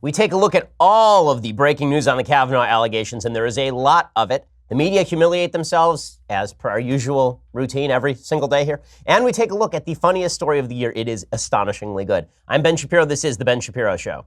we take a look at all of the breaking news on the Kavanaugh allegations, and there is a lot of it. The media humiliate themselves, as per our usual routine every single day here. And we take a look at the funniest story of the year. It is astonishingly good. I'm Ben Shapiro. This is The Ben Shapiro Show.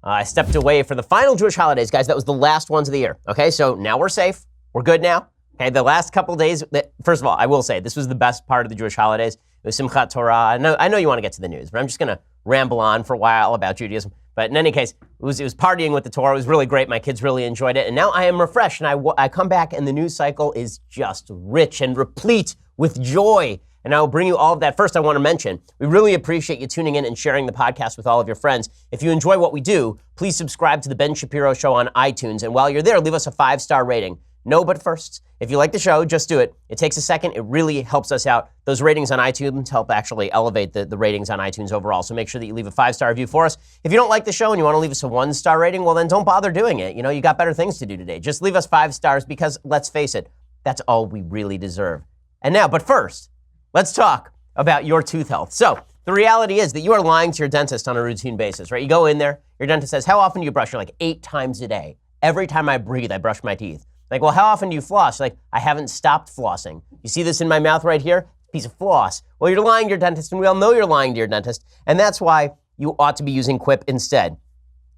I stepped away for the final Jewish holidays, guys. That was the last ones of the year. Okay, so now we're safe. We're good now. Okay, the last couple days, first of all, I will say, this was the best part of the Jewish holidays. It was Simchat Torah. I know you want to get to the news, but I'm just going to ramble on for a while about Judaism. But in any case, it was partying with the Torah. It was really great. My kids really enjoyed it. And now I am refreshed, and I come back, and the news cycle is just rich and replete with joy. And I will bring you all of that. First, I want to mention, we really appreciate you tuning in and sharing the podcast with all of your friends. If you enjoy what we do, please subscribe to The Ben Shapiro Show on iTunes. And while you're there, leave us a 5-star rating. No but firsts. If you like the show, just do it. It takes a second. It really helps us out. Those ratings on iTunes help actually elevate the ratings on iTunes overall. So make sure that you leave a 5-star review for us. If you don't like the show and you want to leave us a 1-star rating, well, then don't bother doing it. You know, you got better things to do today. Just leave us 5 stars because, let's face it, that's all we really deserve. And now, but first, let's talk about your tooth health. So the reality is that you are lying to your dentist on a routine basis, right? You go in there, your dentist says, how often do you brush? You're like, 8 times a day. Every time I breathe, I brush my teeth. Like, well, how often do you floss? Like, I haven't stopped flossing. You see this in my mouth right here? Piece of floss. Well, you're lying to your dentist, and we all know you're lying to your dentist, and that's why you ought to be using Quip instead.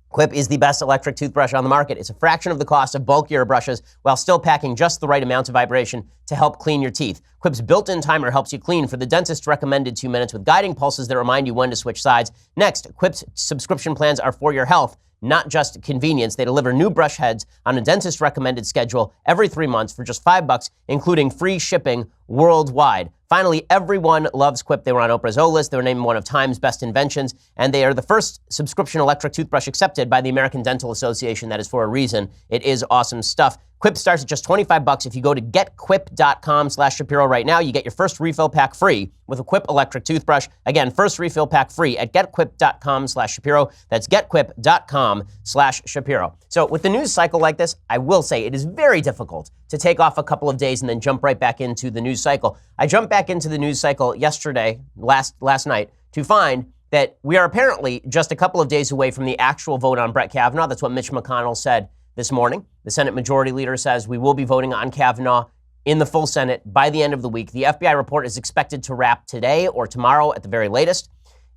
Quip is the best electric toothbrush on the market. It's a fraction of the cost of bulkier brushes while still packing just the right amount of vibration to help clean your teeth. Quip's built-in timer helps you clean for the dentist's recommended 2 minutes with guiding pulses that remind you when to switch sides. Next, Quip's subscription plans are for your health, not just convenience. They deliver new brush heads on a dentist recommended schedule every 3 months for just $5, including free shipping worldwide. Finally, everyone loves Quip. They were on Oprah's O list. They were named one of Time's best inventions, and they are the first subscription electric toothbrush accepted by the American Dental Association. That is for a reason. It is awesome stuff. Quip starts at just $25. If you go to getquip.com/Shapiro right now, you get your first refill pack free with a Quip electric toothbrush. Again, first refill pack free at getquip.com/Shapiro. That's getquip.com/Shapiro. So with the news cycle like this, I will say it is very difficult to take off a couple of days and then jump right back into the news cycle. I jumped back into the news cycle yesterday, last night, to find that we are apparently just a couple of days away from the actual vote on Brett Kavanaugh. That's what Mitch McConnell said this morning. The Senate Majority Leader says we will be voting on Kavanaugh in the full Senate by the end of the week. The FBI report is expected to wrap today or tomorrow at the very latest.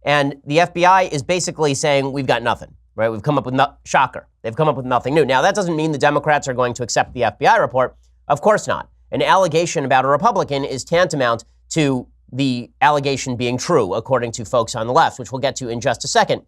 And the FBI is basically saying we've got nothing, right? We've come up with shocker. They've come up with nothing new. Now, that doesn't mean the Democrats are going to accept the FBI report. Of course not. An allegation about a Republican is tantamount to the allegation being true, according to folks on the left, which we'll get to in just a second.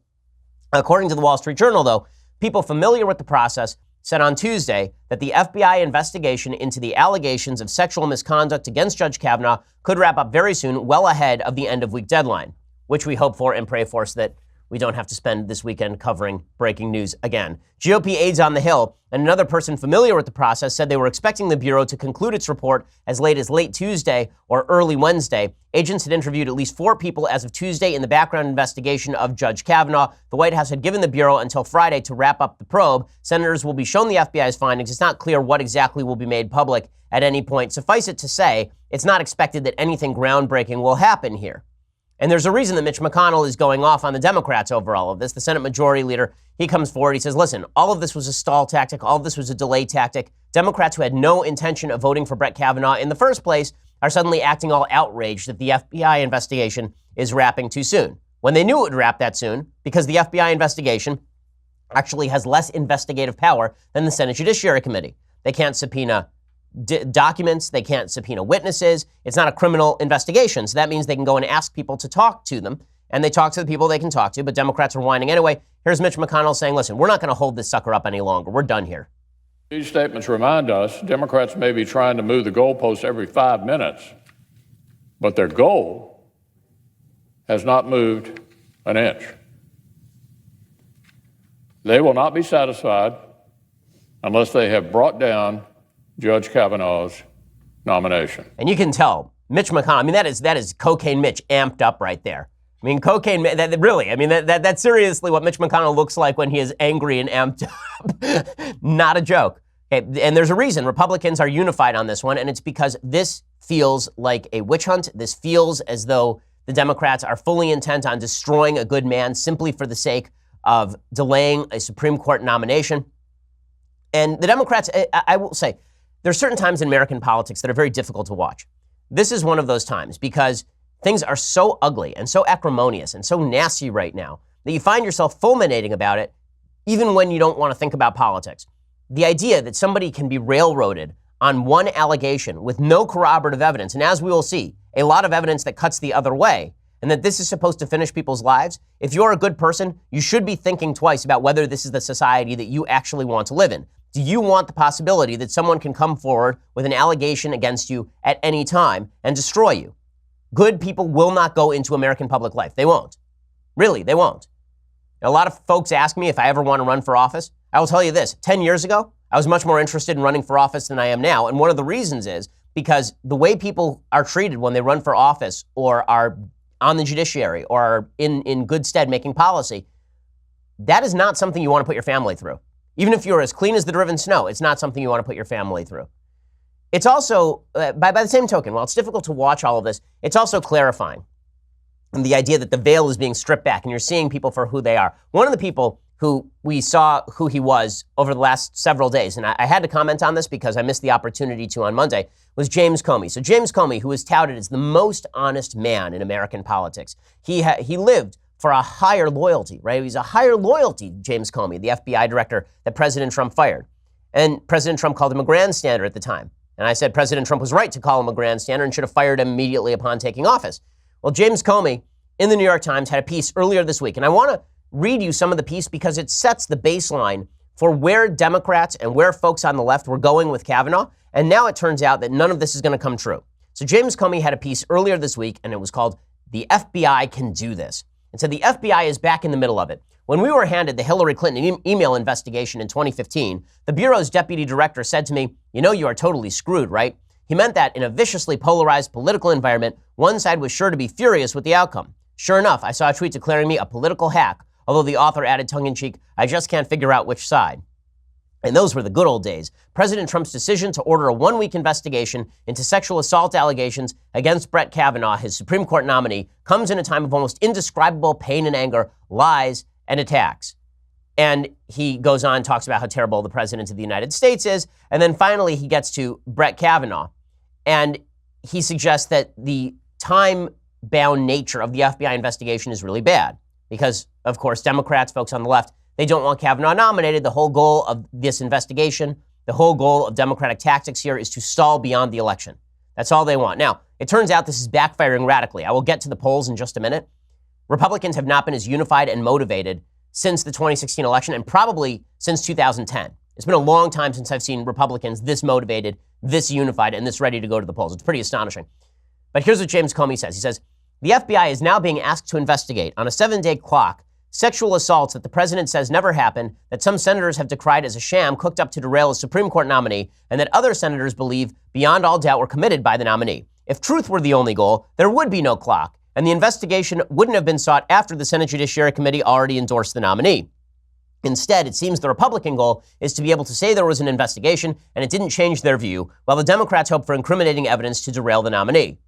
According to the Wall Street Journal, though, people familiar with the process said on Tuesday that the FBI investigation into the allegations of sexual misconduct against Judge Kavanaugh could wrap up very soon, well ahead of the end-of-week deadline, which we hope for and pray for so that we don't have to spend this weekend covering breaking news again. GOP aides on the Hill and another person familiar with the process said they were expecting the Bureau to conclude its report as late Tuesday or early Wednesday. Agents had interviewed at least 4 people as of Tuesday in the background investigation of Judge Kavanaugh. The White House had given the Bureau until Friday to wrap up the probe. Senators will be shown the FBI's findings. It's not clear what exactly will be made public at any point. Suffice it to say, it's not expected that anything groundbreaking will happen here. And there's a reason that Mitch McConnell is going off on the Democrats over all of this. The Senate Majority Leader, he comes forward, he says, listen, all of this was a stall tactic, all of this was a delay tactic. Democrats who had no intention of voting for Brett Kavanaugh in the first place are suddenly acting all outraged that the FBI investigation is wrapping too soon, when they knew it would wrap that soon, because the FBI investigation actually has less investigative power than the Senate Judiciary Committee. They can't subpoena documents, they can't subpoena witnesses. It's not a criminal investigation, so that means they can go and ask people to talk to them, and they talk to the people they can talk to, but Democrats are whining anyway. Here's Mitch McConnell saying, listen, we're not going to hold this sucker up any longer. We're done here. These statements remind us Democrats may be trying to move the goalpost every 5 minutes, but their goal has not moved an inch. They will not be satisfied unless they have brought down Judge Kavanaugh's nomination. And you can tell Mitch McConnell, I mean, that is Cocaine Mitch amped up right there. I mean, that's seriously what Mitch McConnell looks like when he is angry and amped up. Not a joke. Okay, and there's a reason Republicans are unified on this one, and it's because this feels like a witch hunt. This feels as though the Democrats are fully intent on destroying a good man simply for the sake of delaying a Supreme Court nomination. And the Democrats, I will say, there are certain times in American politics that are very difficult to watch. This is one of those times because things are so ugly and so acrimonious and so nasty right now that you find yourself fulminating about it even when you don't want to think about politics. The idea that somebody can be railroaded on one allegation with no corroborative evidence, and as we will see, a lot of evidence that cuts the other way, and that this is supposed to finish people's lives. If you're a good person, you should be thinking twice about whether this is the society that you actually want to live in. Do you want the possibility that someone can come forward with an allegation against you at any time and destroy you? Good people will not go into American public life. They won't. Really, they won't. A lot of folks ask me if I ever want to run for office. I will tell you this, 10 years ago, I was much more interested in running for office than I am now. And one of the reasons is because the way people are treated when they run for office or are on the judiciary or are in good stead making policy, that is not something you want to put your family through. Even if you're as clean as the driven snow, it's not something you want to put your family through. It's also, by the same token, while it's difficult to watch all of this, it's also clarifying. And the idea that the veil is being stripped back and you're seeing people for who they are. One of the people who we saw who he was over the last several days, and I had to comment on this because I missed the opportunity to on Monday, was James Comey. So James Comey, who is touted as the most honest man in American politics, he lived for a higher loyalty, right? He's a higher loyalty, James Comey, the FBI director that President Trump fired. And President Trump called him a grandstander at the time. And I said President Trump was right to call him a grandstander and should have fired him immediately upon taking office. Well, James Comey in the New York Times had a piece earlier this week, and I want to read you some of the piece because it sets the baseline for where Democrats and where folks on the left were going with Kavanaugh, and now it turns out that none of this is going to come true. So James Comey had a piece earlier this week, and it was called "The FBI Can Do This." And so the FBI is back in the middle of it. When we were handed the Hillary Clinton email investigation in 2015, the Bureau's deputy director said to me, "You know you are totally screwed, right?" He meant that in a viciously polarized political environment, one side was sure to be furious with the outcome. Sure enough, I saw a tweet declaring me a political hack, although the author added tongue-in-cheek, "I just can't figure out which side." And those were the good old days. President Trump's decision to order a one-week investigation into sexual assault allegations against Brett Kavanaugh, his Supreme Court nominee, comes in a time of almost indescribable pain and anger, lies, and attacks. And he goes on and talks about how terrible the president of the United States is. And then finally, he gets to Brett Kavanaugh. And he suggests that the time-bound nature of the FBI investigation is really bad. Because, of course, Democrats, folks on the left, they don't want Kavanaugh nominated. The whole goal of this investigation, the whole goal of Democratic tactics here is to stall beyond the election. That's all they want. Now, it turns out this is backfiring radically. I will get to the polls in just a minute. Republicans have not been as unified and motivated since the 2016 election and probably since 2010. It's been a long time since I've seen Republicans this motivated, this unified, and this ready to go to the polls. It's pretty astonishing. But here's what James Comey says. He says, "The FBI is now being asked to investigate on a 7-day clock sexual assaults that the president says never happened, that some senators have decried as a sham cooked up to derail a Supreme Court nominee, and that other senators believe beyond all doubt were committed by the nominee. If truth were the only goal, there would be no clock, and the investigation wouldn't have been sought after the Senate Judiciary Committee already endorsed the nominee. Instead, it seems the Republican goal is to be able to say there was an investigation and it didn't change their view, while the Democrats hope for incriminating evidence to derail the nominee."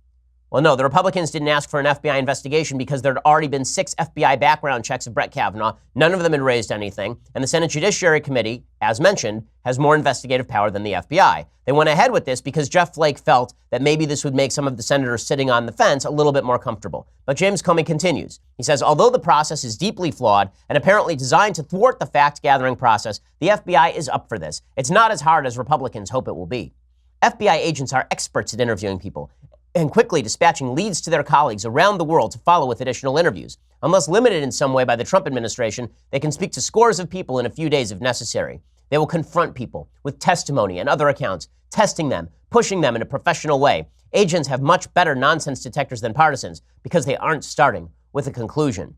Well, no, the Republicans didn't ask for an FBI investigation because there had already been 6 FBI background checks of Brett Kavanaugh. None of them had raised anything. And the Senate Judiciary Committee, as mentioned, has more investigative power than the FBI. They went ahead with this because Jeff Flake felt that maybe this would make some of the senators sitting on the fence a little bit more comfortable. But James Comey continues. He says, although the process is deeply flawed and apparently designed to thwart the fact-gathering process, the FBI is up for this. It's not as hard as Republicans hope it will be. FBI agents are experts at interviewing people and quickly dispatching leads to their colleagues around the world to follow with additional interviews. Unless limited in some way by the Trump administration, they can speak to scores of people in a few days if necessary. They will confront people with testimony and other accounts, testing them, pushing them in a professional way. Agents have much better nonsense detectors than partisans because they aren't starting with a conclusion.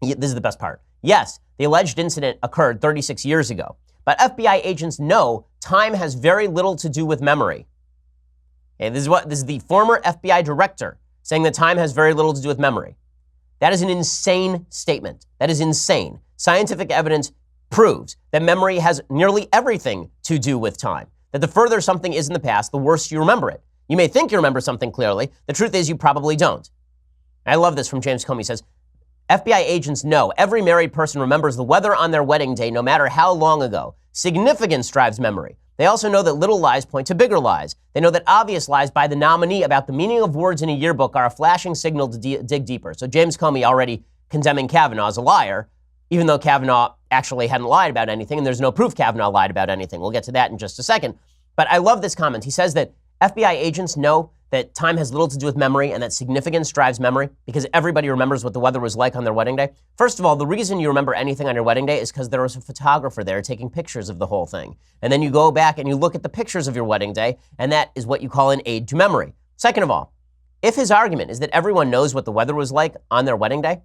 This is the best part. Yes, the alleged incident occurred 36 years ago, but FBI agents know time has very little to do with memory. Okay, this is the former FBI director saying that time has very little to do with memory. That is an insane statement. That is insane. Scientific evidence proves that memory has nearly everything to do with time. That the further something is in the past, the worse you remember it. You may think you remember something clearly. The truth is you probably don't. I love this from James Comey. He says, FBI agents know every married person remembers the weather on their wedding day, no matter how long ago. Significance drives memory. They also know that little lies point to bigger lies. They know that obvious lies by the nominee about the meaning of words in a yearbook are a flashing signal to dig deeper. So James Comey already condemning Kavanaugh as a liar, even though Kavanaugh actually hadn't lied about anything, and there's no proof Kavanaugh lied about anything. We'll get to that in just a second. But I love this comment. He says that FBI agents know that time has little to do with memory and that significance drives memory because everybody remembers what the weather was like on their wedding day. First of all, the reason you remember anything on your wedding day is because there was a photographer there taking pictures of the whole thing. And then you go back and you look at the pictures of your wedding day, and that is what you call an aid to memory. Second of all, if his argument is that everyone knows what the weather was like on their wedding day,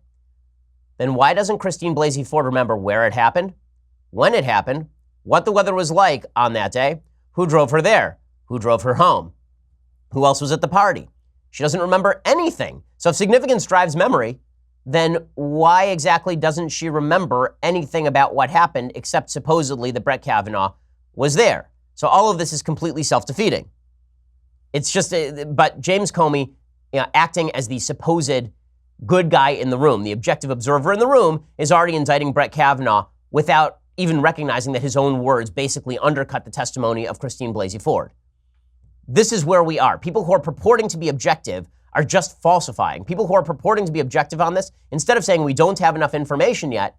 then why doesn't Christine Blasey Ford remember where it happened, when it happened, what the weather was like on that day, who drove her there, who drove her home, who else was at the party? She doesn't remember anything. So if significance drives memory, then why exactly doesn't she remember anything about what happened except supposedly that Brett Kavanaugh was there? So all of this is completely self-defeating. It's just, but James Comey, acting as the supposed good guy in the room, the objective observer in the room, is already indicting Brett Kavanaugh without even recognizing that his own words basically undercut the testimony of Christine Blasey Ford. This is where we are. People who are purporting to be objective are just falsifying. People who are purporting to be objective on this, instead of saying we don't have enough information yet,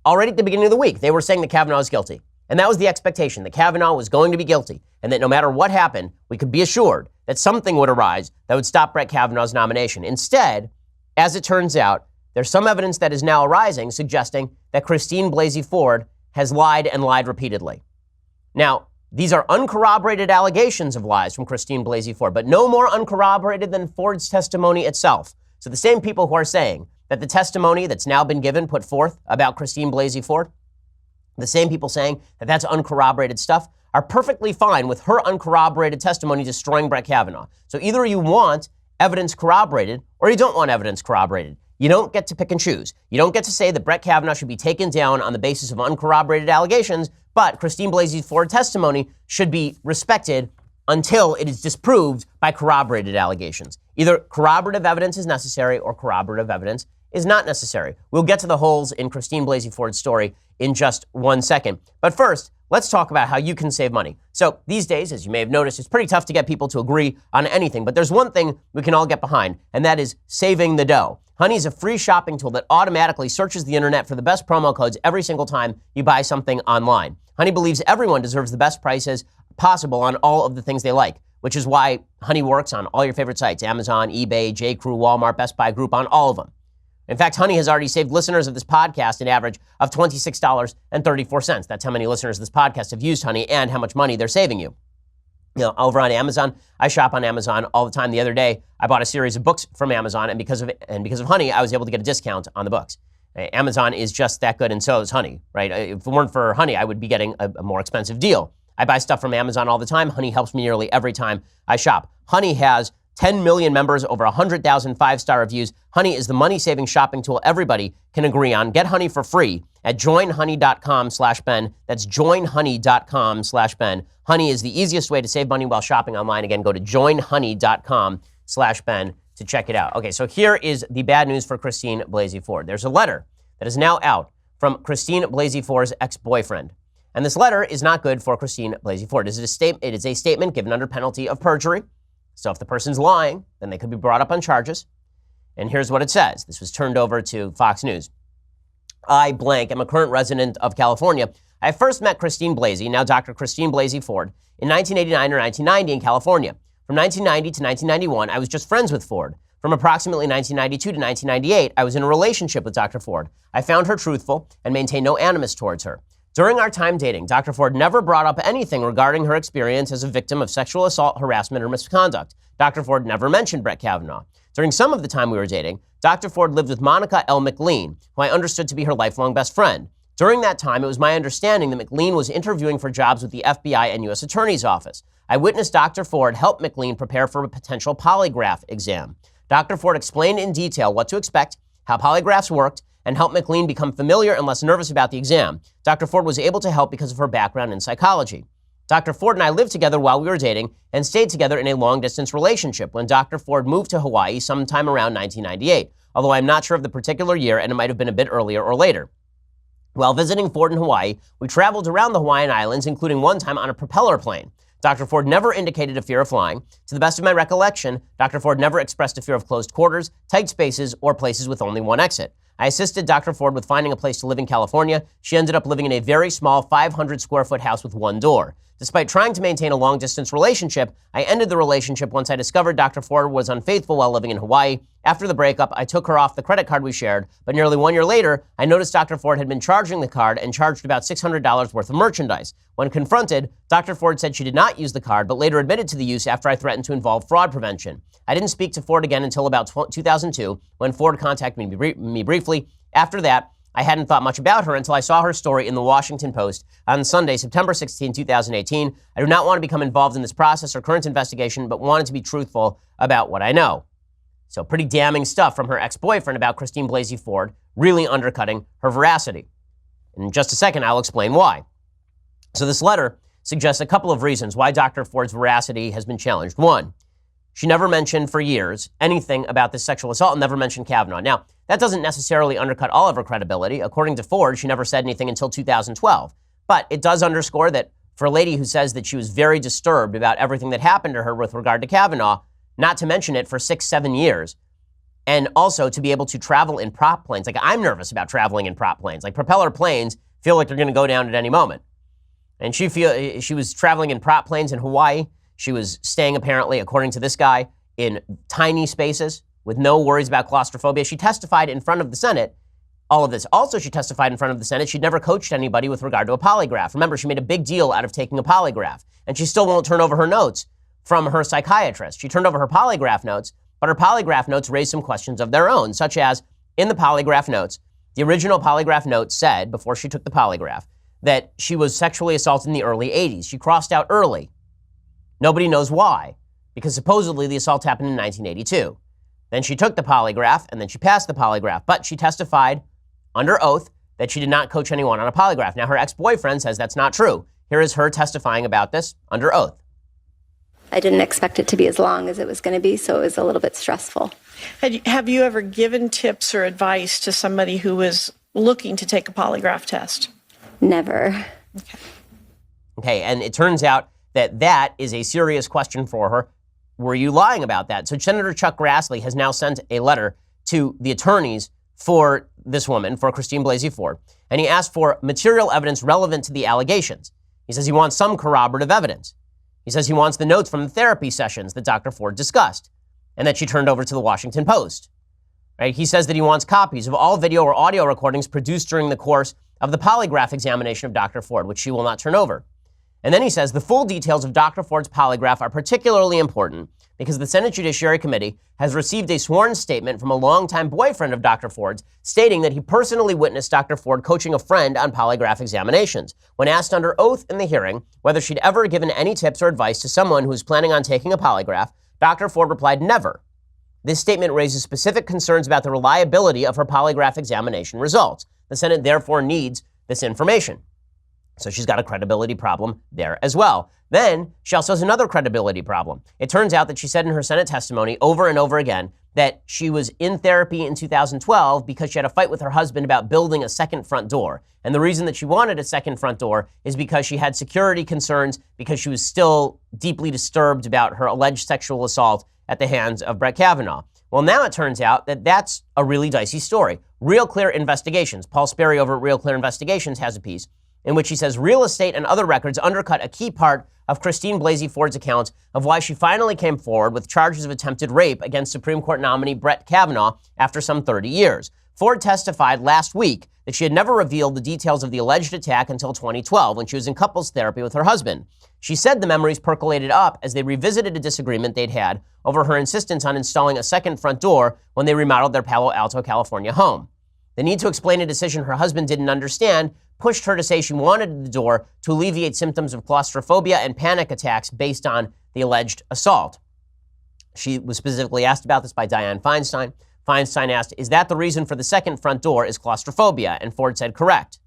already at the beginning of the week, they were saying that Kavanaugh is guilty. And that was the expectation, that Kavanaugh was going to be guilty, and that no matter what happened, we could be assured that something would arise that would stop Brett Kavanaugh's nomination. Instead, as it turns out, there's some evidence that is now arising suggesting that Christine Blasey Ford has lied and lied repeatedly. Now, these are uncorroborated allegations of lies from Christine Blasey Ford, but no more uncorroborated than Ford's testimony itself. So the same people who are saying that the testimony that's now been put forth about Christine Blasey Ford, the same people saying that that's uncorroborated stuff, are perfectly fine with her uncorroborated testimony destroying Brett Kavanaugh. So either you want evidence corroborated or you don't want evidence corroborated. You don't get to pick and choose. You don't get to say that Brett Kavanaugh should be taken down on the basis of uncorroborated allegations, but Christine Blasey Ford's testimony should be respected until it is disproved by corroborated allegations. Either corroborative evidence is necessary or corroborative evidence is not necessary. We'll get to the holes in Christine Blasey Ford's story in just 1 second. But first, let's talk about how you can save money. So these days, as you may have noticed, it's pretty tough to get people to agree on anything, but there's one thing we can all get behind, and that is saving the dough. Honey is a free shopping tool that automatically searches the internet for the best promo codes every single time you buy something online. Honey believes everyone deserves the best prices possible on all of the things they like, which is why Honey works on all your favorite sites, Amazon, eBay, J.Crew, Walmart, Best Buy, Groupon, all of them. In fact, Honey has already saved listeners of this podcast an average of $26.34. That's how many listeners of this podcast have used Honey and how much money they're saving you. Over on Amazon, I shop on Amazon all the time. The other day, I bought a series of books from Amazon, and because of Honey, I was able to get a discount on the books. Amazon is just that good, and so is Honey, right? If it weren't for Honey, I would be getting a more expensive deal. I buy stuff from Amazon all the time. Honey helps me nearly every time I shop. Honey has 10 million members, over 100,000 five-star reviews. Honey is the money-saving shopping tool everybody can agree on. Get Honey for free at joinhoney.com/Ben. That's joinhoney.com/Ben. Honey is the easiest way to save money while shopping online. Again, go to joinhoney.com/Ben to check it out. Okay, so here is the bad news for Christine Blasey Ford. There's a letter that is now out from Christine Blasey Ford's ex-boyfriend. And this letter is not good for Christine Blasey Ford. It is a statement given under penalty of perjury. So if the person's lying, then they could be brought up on charges. And here's what it says. This was turned over to Fox News. I blank am a current resident of California. I first met Christine Blasey, now Dr. Christine Blasey Ford, in 1989 or 1990 in California. From 1990 to 1991, I was just friends with Ford. From approximately 1992 to 1998, I was in a relationship with Dr. Ford. I found her truthful and maintained no animus towards her. During our time dating, Dr. Ford never brought up anything regarding her experience as a victim of sexual assault, harassment, or misconduct. Dr. Ford never mentioned Brett Kavanaugh. During some of the time we were dating, Dr. Ford lived with Monica L. McLean, who I understood to be her lifelong best friend. During that time, it was my understanding that McLean was interviewing for jobs with the FBI and U.S. Attorney's Office. I witnessed Dr. Ford help McLean prepare for a potential polygraph exam. Dr. Ford explained in detail what to expect, how polygraphs worked, and helped McLean become familiar and less nervous about the exam. Dr. Ford was able to help because of her background in psychology. Dr. Ford and I lived together while we were dating and stayed together in a long-distance relationship when Dr. Ford moved to Hawaii sometime around 1998, although I'm not sure of the particular year and it might have been a bit earlier or later. While visiting Ford in Hawaii, we traveled around the Hawaiian Islands, including one time on a propeller plane. Dr. Ford never indicated a fear of flying. To the best of my recollection, Dr. Ford never expressed a fear of closed quarters, tight spaces, or places with only one exit. I assisted Dr. Ford with finding a place to live in California. She ended up living in a very small 500 square foot house with one door. Despite trying to maintain a long-distance relationship, I ended the relationship once I discovered Dr. Ford was unfaithful while living in Hawaii. After the breakup, I took her off the credit card we shared, but nearly 1 year later, I noticed Dr. Ford had been charging the card and charged about $600 worth of merchandise. When confronted, Dr. Ford said she did not use the card, but later admitted to the use after I threatened to involve fraud prevention. I didn't speak to Ford again until about 2002, when Ford contacted me briefly. After that, I hadn't thought much about her until I saw her story in the Washington Post on Sunday, September 16, 2018. I do not want to become involved in this process or current investigation, but wanted to be truthful about what I know. So pretty damning stuff from her ex-boyfriend about Christine Blasey Ford, really undercutting her veracity. In just a second, I'll explain why. So this letter suggests a couple of reasons why Dr. Ford's veracity has been challenged. One, she never mentioned for years anything about this sexual assault and never mentioned Kavanaugh. Now, that doesn't necessarily undercut all of her credibility. According to Ford, she never said anything until 2012. But it does underscore that for a lady who says that she was very disturbed about everything that happened to her with regard to Kavanaugh, not to mention it for 6-7 years, and also to be able to travel in prop planes. Like, I'm nervous about traveling in prop planes. Like, propeller planes feel like they're going to go down at any moment. And she was traveling in prop planes in Hawaii. She was staying, apparently, according to this guy, in tiny spaces with no worries about claustrophobia. She testified in front of the Senate, all of this. Also, she testified in front of the Senate she'd never coached anybody with regard to a polygraph. Remember, she made a big deal out of taking a polygraph, and she still won't turn over her notes from her psychiatrist. She turned over her polygraph notes, but her polygraph notes raised some questions of their own, such as, in the polygraph notes, the original polygraph note said, before she took the polygraph, that she was sexually assaulted in the early 80s. She crossed out early. Nobody knows why, because supposedly the assault happened in 1982. Then she took the polygraph, and then she passed the polygraph, but she testified under oath that she did not coach anyone on a polygraph. Now, her ex-boyfriend says that's not true. Here is her testifying about this under oath. I didn't expect it to be as long as it was going to be, so it was a little bit stressful. Have you ever given tips or advice to somebody who was looking to take a polygraph test? Never. Okay, and it turns out that is a serious question for her. Were you lying about that? So Senator Chuck Grassley has now sent a letter to the attorneys for this woman, for Christine Blasey Ford, and he asked for material evidence relevant to the allegations. He says he wants some corroborative evidence. He says he wants the notes from the therapy sessions that Dr. Ford discussed and that she turned over to the Washington Post. Right? He says that he wants copies of all video or audio recordings produced during the course of the polygraph examination of Dr. Ford, which she will not turn over. And then he says the full details of Dr. Ford's polygraph are particularly important because the Senate Judiciary Committee has received a sworn statement from a longtime boyfriend of Dr. Ford's stating that he personally witnessed Dr. Ford coaching a friend on polygraph examinations. When asked under oath in the hearing whether she'd ever given any tips or advice to someone who was planning on taking a polygraph, Dr. Ford replied, never. This statement raises specific concerns about the reliability of her polygraph examination results. The Senate therefore needs this information. So she's got a credibility problem there as well. Then she also has another credibility problem. It turns out that she said in her Senate testimony over and over again that she was in therapy in 2012 because she had a fight with her husband about building a second front door. And the reason that she wanted a second front door is because she had security concerns because she was still deeply disturbed about her alleged sexual assault at the hands of Brett Kavanaugh. Well, now it turns out that that's a really dicey story. Real Clear Investigations, Paul Sperry over at Real Clear Investigations has a piece in which he says real estate and other records undercut a key part of Christine Blasey Ford's account of why she finally came forward with charges of attempted rape against Supreme Court nominee Brett Kavanaugh after some 30 years. Ford testified last week that she had never revealed the details of the alleged attack until 2012 when she was in couples therapy with her husband. She said the memories percolated up as they revisited a disagreement they'd had over her insistence on installing a second front door when they remodeled their Palo Alto, California home. The need to explain a decision her husband didn't understand pushed her to say she wanted the door to alleviate symptoms of claustrophobia and panic attacks based on the alleged assault. She was specifically asked about this by Dianne Feinstein. Feinstein asked, is that the reason for the second front door is claustrophobia? And Ford said, correct.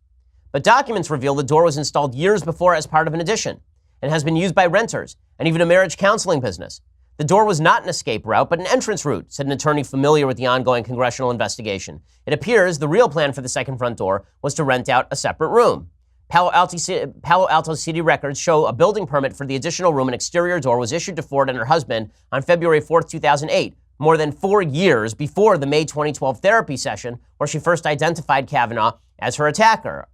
But documents reveal the door was installed years before as part of an addition. and has been used by renters and even a marriage counseling business. The door was not an escape route, but an entrance route, said an attorney familiar with the ongoing congressional investigation. It appears the real plan for the second front door was to rent out a separate room. Palo Alto City records show a building permit for the additional room and exterior door was issued to Ford and her husband on February 4th, 2008, more than 4 years before the May 2012 therapy session where she first identified Kavanaugh as her attacker.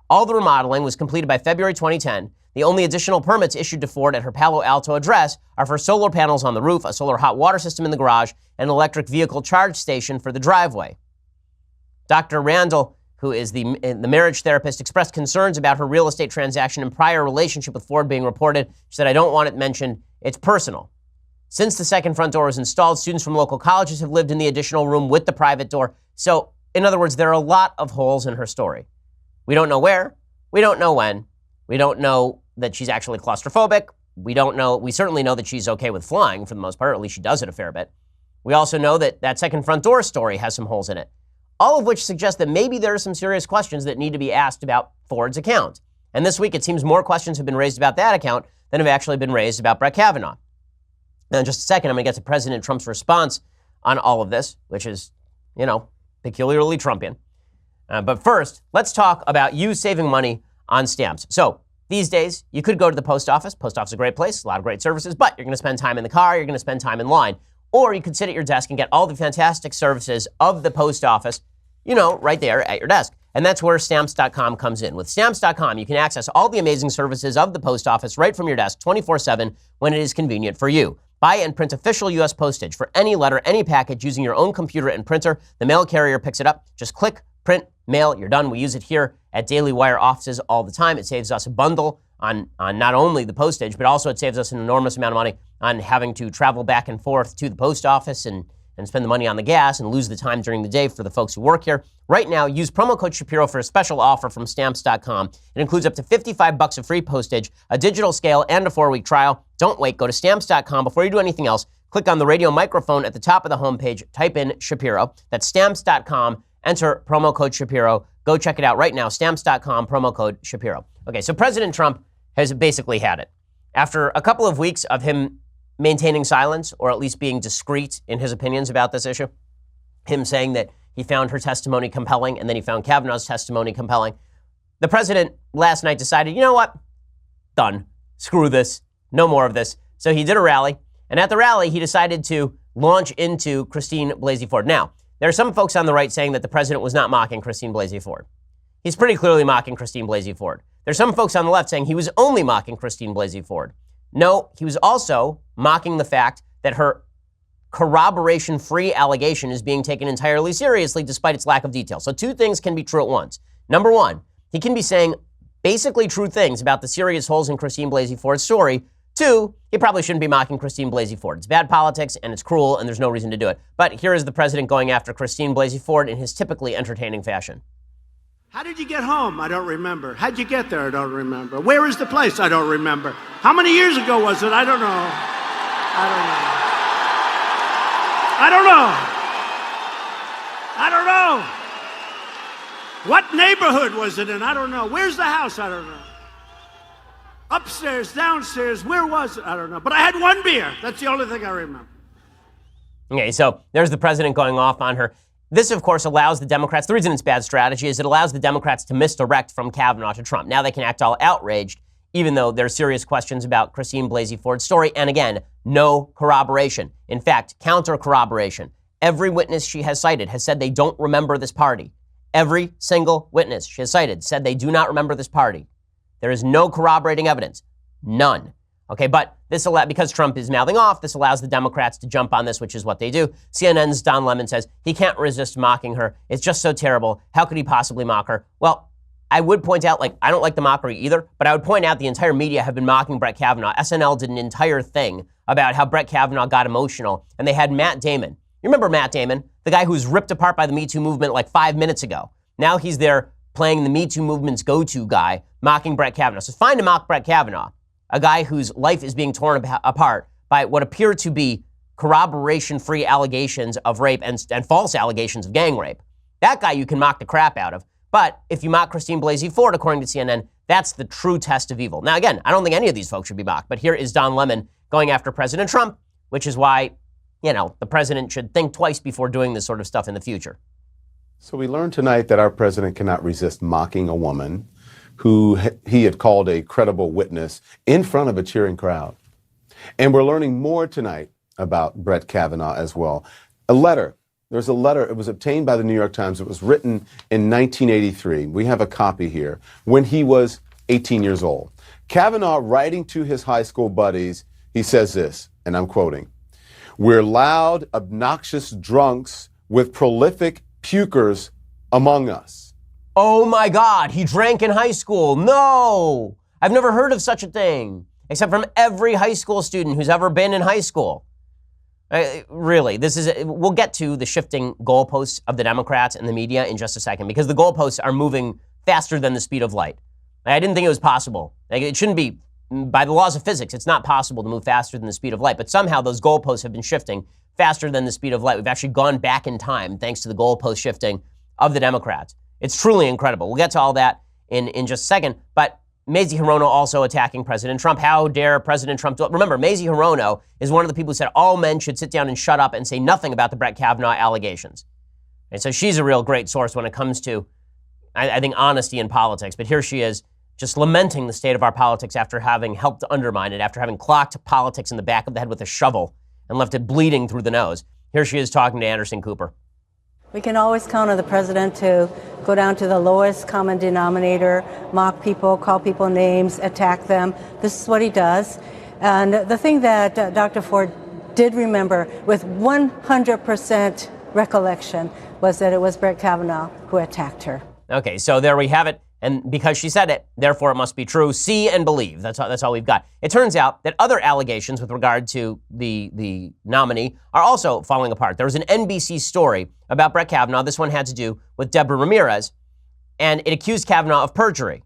All the remodeling was completed by February 2010. The only additional permits issued to Ford at her Palo Alto address are for solar panels on the roof, a solar hot water system in the garage, and an electric vehicle charge station for the driveway. Dr. Randall, who is the marriage therapist, expressed concerns about her real estate transaction and prior relationship with Ford being reported. She said, "I don't want it mentioned. It's personal." Since the second front door was installed, students from local colleges have lived in the additional room with the private door. So, in other words, there are a lot of holes in her story. We don't know where. We don't know when. We don't know that she's actually claustrophobic. We certainly know that she's okay with flying for the most part, or at least she does it a fair bit. We also know that that second front door story has some holes in it, all of which suggest that maybe there are some serious questions that need to be asked about Ford's account. And this week, it seems more questions have been raised about that account than have actually been raised about Brett Kavanaugh. Now, in just a second, I'm going to get to President Trump's response on all of this, which is, peculiarly Trumpian. But first, let's talk about you saving money on stamps. So these days, you could go to the post office. Post office is a great place, a lot of great services, but you're going to spend time in the car, you're going to spend time in line. Or you could sit at your desk and get all the fantastic services of the post office, right there at your desk. And that's where Stamps.com comes in. With Stamps.com, you can access all the amazing services of the post office right from your desk 24/7 when it is convenient for you. Buy and print official U.S. postage for any letter, any package using your own computer and printer. The mail carrier picks it up. Just click, print, mail, you're done. We use it here at Daily Wire offices all the time. It saves us a bundle on not only the postage, but also it saves us an enormous amount of money on having to travel back and forth to the post office and spend the money on the gas and lose the time during the day for the folks who work here. Right now, use promo code Shapiro for a special offer from Stamps.com. It includes up to $55 of free postage, a digital scale, and a 4-week trial. Don't wait. Go to Stamps.com. Before you do anything else, click on the radio microphone at the top of the homepage. Type in Shapiro. That's Stamps.com. Enter promo code Shapiro. Go check it out right now. Stamps.com, promo code Shapiro. Okay, so President Trump has basically had it. After a couple of weeks of him maintaining silence, or at least being discreet in his opinions about this issue, him saying that he found her testimony compelling and then he found Kavanaugh's testimony compelling, the president last night decided, you know what? Done. Screw this. No more of this. So he did a rally, and at the rally, he decided to launch into Christine Blasey Ford. Now, there are some folks on the right saying that the president was not mocking Christine Blasey Ford. He's pretty clearly mocking Christine Blasey Ford. There's some folks on the left saying he was only mocking Christine Blasey Ford. No, he was also mocking the fact that her corroboration-free allegation is being taken entirely seriously despite its lack of detail. So two things can be true at once. Number one, he can be saying basically true things about the serious holes in Christine Blasey Ford's story. Two, he probably shouldn't be mocking Christine Blasey Ford. It's bad politics and it's cruel and there's no reason to do it. But here is the president going after Christine Blasey Ford in his typically entertaining fashion. How did you get home? I don't remember. How'd you get there? I don't remember. Where is the place? I don't remember. How many years ago was it? I don't know. I don't know. What neighborhood was it in? I don't know. Where's the house? I don't know. Upstairs, downstairs, where was it? I don't know. But I had one beer. That's the only thing I remember. Okay, so there's the president going off on her. This, of course, allows the Democrats, the reason it's bad strategy is it allows the Democrats to misdirect from Kavanaugh to Trump. Now they can act all outraged, even though there are serious questions about Christine Blasey Ford's story. And again, no corroboration. In fact, counter corroboration. Every witness she has cited has said they don't remember this party. Every single witness she has cited said they do not remember this party. There is no corroborating evidence. None. Okay, but this because Trump is mouthing off, this allows the Democrats to jump on this, which is what they do. CNN's Don Lemon says he can't resist mocking her. It's just so terrible. How could he possibly mock her? Well, I would point out, I don't like the mockery either, but I would point out the entire media have been mocking Brett Kavanaugh. SNL did an entire thing about how Brett Kavanaugh got emotional, and they had Matt Damon. You remember Matt Damon, the guy who was ripped apart by the Me Too movement 5 minutes ago. Now he's there playing the Me Too movement's go-to guy, mocking Brett Kavanaugh. So it's fine to mock Brett Kavanaugh, a guy whose life is being torn apart by what appear to be corroboration-free allegations of rape and false allegations of gang rape. That guy you can mock the crap out of. But if you mock Christine Blasey Ford, according to CNN, That's the true test of evil. Now, again, I don't think any of these folks should be mocked, but here is Don Lemon going after President Trump, which is why, the president should think twice before doing this sort of stuff in the future. So we learned tonight that our president cannot resist mocking a woman who he had called a credible witness in front of a cheering crowd. And we're learning more tonight about Brett Kavanaugh as well. There's a letter, it was obtained by the New York Times. It was written in 1983. We have a copy here, when he was 18 years old. Kavanaugh, writing to his high school buddies, he says this, and I'm quoting, "We're loud, obnoxious drunks with prolific pukers among us." Oh my God, he drank in high school. No, I've never heard of such a thing, except from every high school student who's ever been in high school. Really, we'll get to the shifting goalposts of the Democrats and the media in just a second, because the goalposts are moving faster than the speed of light. I didn't think it was possible. It shouldn't be, by the laws of physics, it's not possible to move faster than the speed of light, but somehow those goalposts have been shifting faster than the speed of light. We've actually gone back in time thanks to the goalpost shifting of the Democrats. It's truly incredible. We'll get to all that in just a second, but Mazie Hirono also attacking President Trump. How dare President Trump do it? Remember, Mazie Hirono is one of the people who said all men should sit down and shut up and say nothing about the Brett Kavanaugh allegations. And so she's a real great source when it comes to, I think, honesty in politics. But here she is just lamenting the state of our politics after having helped to undermine it, after having clocked politics in the back of the head with a shovel and left it bleeding through the nose. Here she is talking to Anderson Cooper. We can always count on the president to go down to the lowest common denominator, mock people, call people names, attack them. This is what he does. And the thing that Dr. Ford did remember with 100% recollection was that it was Brett Kavanaugh who attacked her. Okay, so there we have it. And because she said it, therefore it must be true. See and believe. That's all we've got. It turns out that other allegations with regard to the nominee are also falling apart. There was an NBC story about Brett Kavanaugh. This one had to do with Deborah Ramirez, and it accused Kavanaugh of perjury.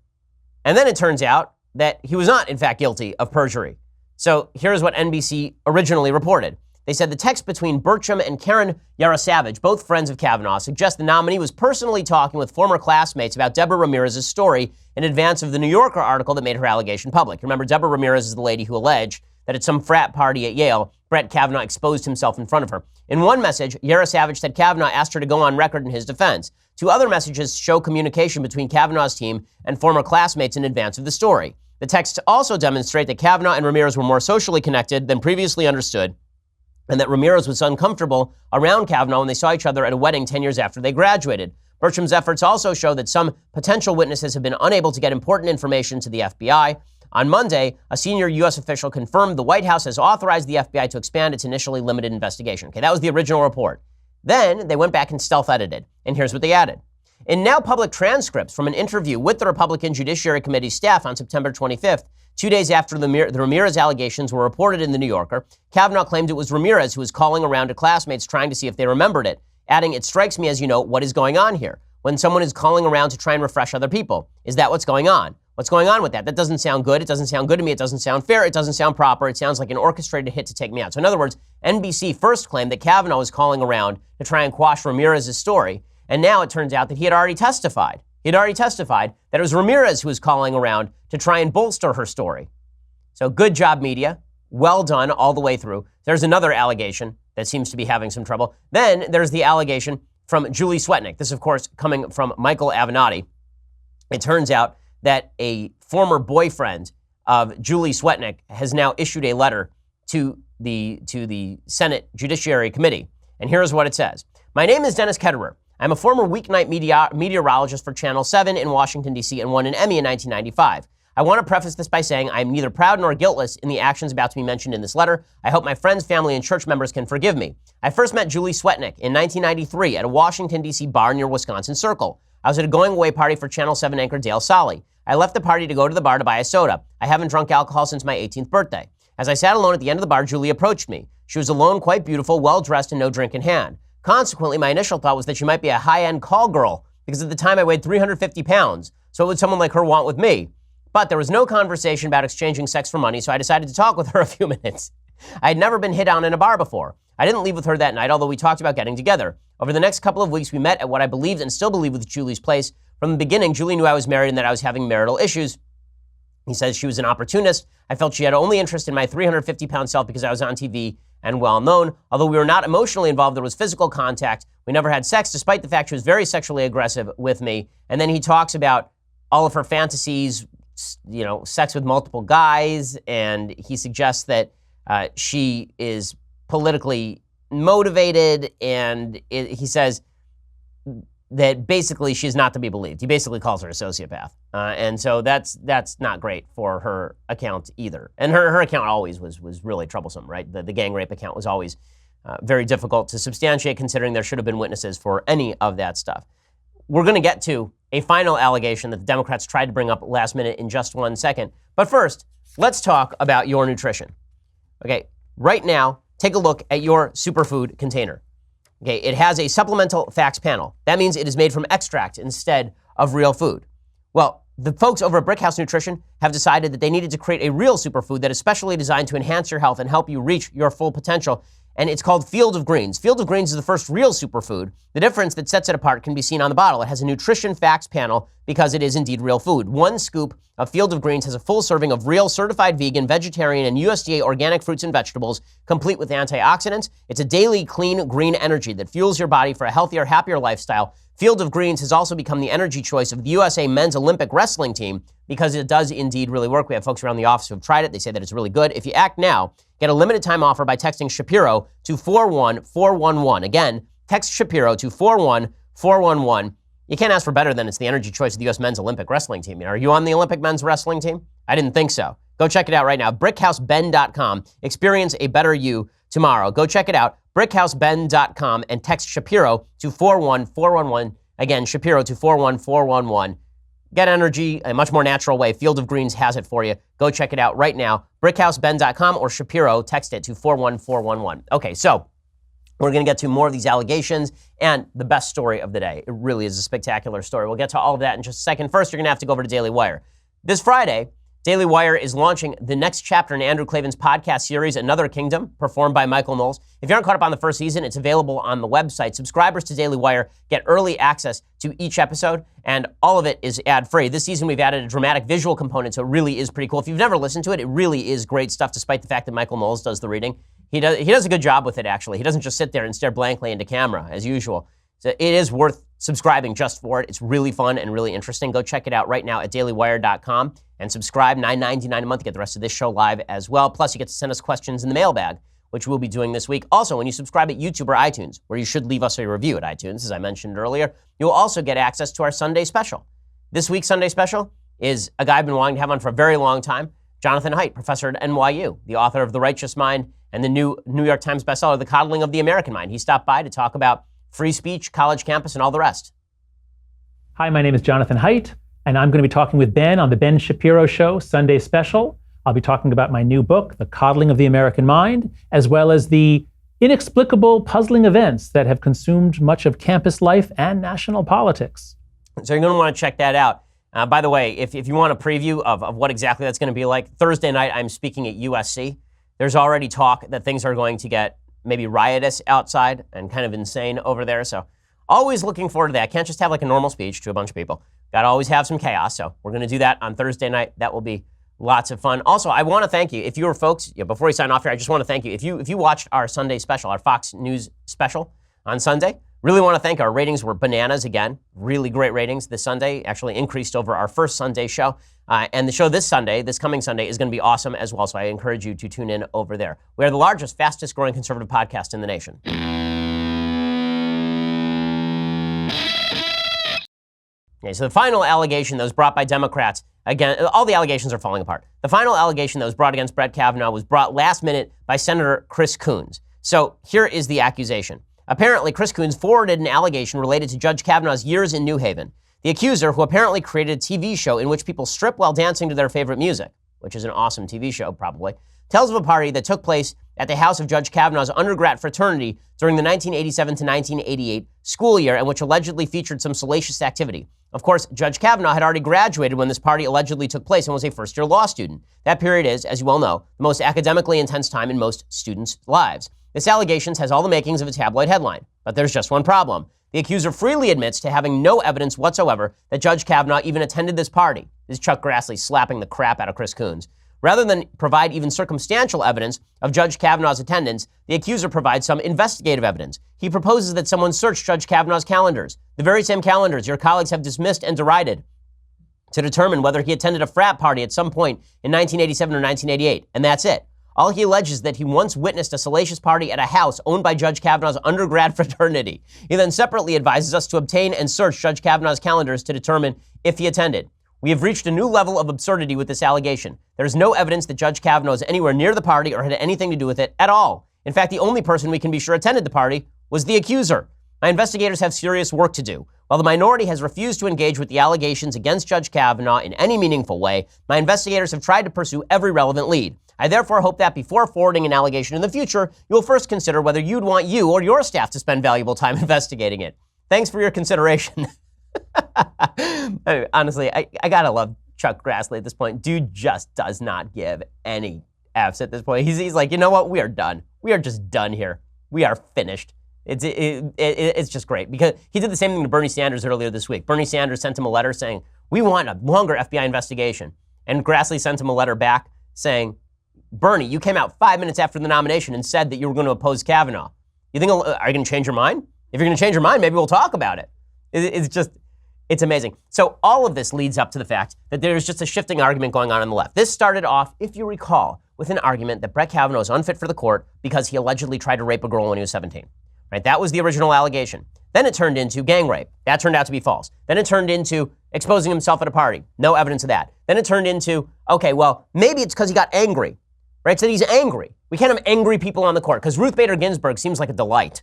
And then it turns out that he was not, in fact, guilty of perjury. So here's what NBC originally reported. They said the text between Bertram and Karen Yarosavage, both friends of Kavanaugh, suggests the nominee was personally talking with former classmates about Deborah Ramirez's story in advance of the New Yorker article that made her allegation public. Remember, Deborah Ramirez is the lady who alleged that at some frat party at Yale, Brett Kavanaugh exposed himself in front of her. In one message, Yarosavage said Kavanaugh asked her to go on record in his defense. Two other messages show communication between Kavanaugh's team and former classmates in advance of the story. The texts also demonstrate that Kavanaugh and Ramirez were more socially connected than previously understood, and that Ramirez was uncomfortable around Kavanaugh when they saw each other at a wedding 10 years after they graduated. Bertram's efforts also show that some potential witnesses have been unable to get important information to the FBI. On Monday, a senior U.S. official confirmed the White House has authorized the FBI to expand its initially limited investigation. Okay, that was the original report. Then they went back and stealth-edited, and here's what they added. In now public transcripts from an interview with the Republican Judiciary Committee staff on September 25th, 2 days after the Ramirez allegations were reported in The New Yorker, Kavanaugh claimed it was Ramirez who was calling around to classmates trying to see if they remembered it, adding, "It strikes me as you know what is going on here, when someone is calling around to try and refresh other people. Is that what's going on? What's going on with that? That doesn't sound good. It doesn't sound good to me. It doesn't sound fair. It doesn't sound proper. It sounds like an orchestrated hit to take me out." So in other words, NBC first claimed that Kavanaugh was calling around to try and quash Ramirez's story, and now it turns out that he had already testified. He had already testified that it was Ramirez who was calling around to try and bolster her story. So good job, media. Well done all the way through. There's another allegation that seems to be having some trouble. Then there's the allegation from Julie Swetnick. This, of course, coming from Michael Avenatti. It turns out that a former boyfriend of Julie Swetnick has now issued a letter to the Senate Judiciary Committee. And here's what it says. "My name is Dennis Ketterer. I'm a former weeknight meteorologist for Channel 7 in Washington, D.C. and won an Emmy in 1995. I want to preface this by saying I am neither proud nor guiltless in the actions about to be mentioned in this letter. I hope my friends, family, and church members can forgive me. I first met Julie Swetnick in 1993 at a Washington, D.C. bar near Wisconsin Circle. I was at a going-away party for Channel 7 anchor Dale Solly. I left the party to go to the bar to buy a soda. I haven't drunk alcohol since my 18th birthday. As I sat alone at the end of the bar, Julie approached me. She was alone, quite beautiful, well-dressed, and no drink in hand. Consequently, my initial thought was that she might be a high-end call girl, because at the time I weighed 350 pounds. So what would someone like her want with me? But there was no conversation about exchanging sex for money, so I decided to talk with her a few minutes. I had never been hit on in a bar before. I didn't leave with her that night, although we talked about getting together. Over the next couple of weeks, we met at what I believed and still believe was Julie's place. From the beginning, Julie knew I was married and that I was having marital issues. He says she was an opportunist. I felt she had only interest in my 350-pound self because I was on TV and well-known. Although we were not emotionally involved, there was physical contact. We never had sex, despite the fact she was very sexually aggressive with me. And then he talks about all of her fantasies, sex with multiple guys, and he suggests that she is politically motivated, and he says that basically she's not to be believed. He basically calls her a sociopath. And so that's not great for her account either. And her account always was really troublesome, right? The gang rape account was always very difficult to substantiate, considering there should have been witnesses for any of that stuff. We're going to get to a final allegation that the Democrats tried to bring up last minute in just 1 second. But first, let's talk about your nutrition. Okay, right now, take a look at your superfood container. Okay, it has a supplemental facts panel. That means it is made from extract instead of real food. Well, the folks over at Brickhouse Nutrition have decided that they needed to create a real superfood that is specially designed to enhance your health and help you reach your full potential. And it's called Field of Greens. Field of Greens is the first real superfood. The difference that sets it apart can be seen on the bottle. It has a nutrition facts panel because it is indeed real food. 1 scoop of Field of Greens has a full serving of real certified vegan, vegetarian, and USDA organic fruits and vegetables, complete with antioxidants. It's a daily clean green energy that fuels your body for a healthier, happier lifestyle. Field of Greens has also become the energy choice of the USA men's Olympic wrestling team because it does indeed really work. We have folks around the office who have tried it. They say that it's really good. If you act now, get a limited time offer by texting Shapiro to 41411. Again, text Shapiro to 41411. You can't ask for better than it's the energy choice of the U.S. men's Olympic wrestling team. Are you on the Olympic men's wrestling team? I didn't think so. Go check it out right now. BrickhouseBen.com. Experience a better you tomorrow. Go check it out. BrickhouseBen.com and text Shapiro to 41411. Again, Shapiro to 41411. Get energy a much more natural way. Field of Greens has it for you. Go check it out right now. BrickhouseBen.com or Shapiro, text it to 41411. Okay, so we're going to get to more of these allegations and the best story of the day. It really is a spectacular story. We'll get to all of that in just a second. First, you're going to have to go over to Daily Wire. This Friday, Daily Wire is launching the next chapter in Andrew Klavan's podcast series, Another Kingdom, performed by Michael Knowles. If you aren't caught up on the first season, it's available on the website. Subscribers to Daily Wire get early access to each episode, and all of it is ad-free. This season, we've added a dramatic visual component, so it really is pretty cool. If you've never listened to it, it really is great stuff, despite the fact that Michael Knowles does the reading. He does a good job with it, actually. He doesn't just sit there and stare blankly into camera, as usual. So it is worth subscribing just for it. It's really fun and really interesting. Go check it out right now at dailywire.com and subscribe. $9.99 a month to get the rest of this show live as well. Plus, you get to send us questions in the mailbag, which we'll be doing this week. Also, when you subscribe at YouTube or iTunes, where you should leave us a review at iTunes, as I mentioned earlier, you'll also get access to our Sunday special. This week's Sunday special is a guy I've been wanting to have on for a very long time, Jonathan Haidt, professor at NYU, the author of The Righteous Mind and the new New York Times bestseller, The Coddling of the American Mind. He stopped by to talk about free speech, college campus, and all the rest. Hi, my name is Jonathan Haidt, and I'm going to be talking with Ben on the Ben Shapiro Show Sunday Special. I'll be talking about my new book, The Coddling of the American Mind, as well as the inexplicable, puzzling events that have consumed much of campus life and national politics. So you're going to want to check that out. By the way, if you want a preview of what exactly that's going to be like, Thursday night I'm speaking at USC. There's already talk that things are going to get maybe riotous outside and kind of insane over there. So always looking forward to that. Can't just have like a normal speech to a bunch of people. Got to always have some chaos. So we're going to do that on Thursday night. That will be lots of fun. Also, I want to thank you. If you were folks, before we sign off here, I just want to thank you. If you watched our Sunday special, our Fox News special on Sunday, really want to thank our ratings were bananas again. Really great ratings this Sunday. Actually increased over our first Sunday show. And the show this coming Sunday, is going to be awesome as well. So I encourage you to tune in over there. We are the largest, fastest growing conservative podcast in the nation. Okay, so the final allegation that was brought by Democrats, again, all the allegations are falling apart. The final allegation that was brought against Brett Kavanaugh was brought last minute by Senator Chris Coons. So here is the accusation. Apparently, Chris Coons forwarded an allegation related to Judge Kavanaugh's years in New Haven. The accuser, who apparently created a TV show in which people strip while dancing to their favorite music, which is an awesome TV show, probably, tells of a party that took place at the house of Judge Kavanaugh's undergrad fraternity during the 1987 to 1988 school year, and which allegedly featured some salacious activity. Of course, Judge Kavanaugh had already graduated when this party allegedly took place and was a first-year law student. That period is, as you well know, the most academically intense time in most students' lives. This allegation has all the makings of a tabloid headline, but there's just one problem. The accuser freely admits to having no evidence whatsoever that Judge Kavanaugh even attended this party. This is Chuck Grassley slapping the crap out of Chris Coons. Rather than provide even circumstantial evidence of Judge Kavanaugh's attendance, the accuser provides some investigative evidence. He proposes that someone search Judge Kavanaugh's calendars, the very same calendars your colleagues have dismissed and derided, to determine whether he attended a frat party at some point in 1987 or 1988. And that's it. All he alleges is that he once witnessed a salacious party at a house owned by Judge Kavanaugh's undergrad fraternity. He then separately advises us to obtain and search Judge Kavanaugh's calendars to determine if he attended. We have reached a new level of absurdity with this allegation. There is no evidence that Judge Kavanaugh is anywhere near the party or had anything to do with it at all. In fact, the only person we can be sure attended the party was the accuser. My investigators have serious work to do. While the minority has refused to engage with the allegations against Judge Kavanaugh in any meaningful way, my investigators have tried to pursue every relevant lead. I therefore hope that before forwarding an allegation in the future, you will first consider whether you'd want you or your staff to spend valuable time investigating it. Thanks for your consideration. Honestly, I gotta love Chuck Grassley at this point. Dude just does not give any F's at this point. He's like, you know what? We are done. We are just done here. We are finished. It's just great because he did the same thing to Bernie Sanders earlier this week. Bernie Sanders sent him a letter saying, we want a longer FBI investigation. And Grassley sent him a letter back saying, Bernie, you came out 5 minutes after the nomination and said that you were going to oppose Kavanaugh. You think, are you going to change your mind? If you're going to change your mind, maybe we'll talk about it. It's amazing. So all of this leads up to the fact that there's just a shifting argument going on the left. This started off, if you recall, with an argument that Brett Kavanaugh is unfit for the court because he allegedly tried to rape a girl when he was 17. Right? That was the original allegation. Then it turned into gang rape. That turned out to be false. Then it turned into exposing himself at a party. No evidence of that. Then it turned into, okay, well, maybe it's because he got angry. Right? So he's angry. We can't have angry people on the court because Ruth Bader Ginsburg seems like a delight.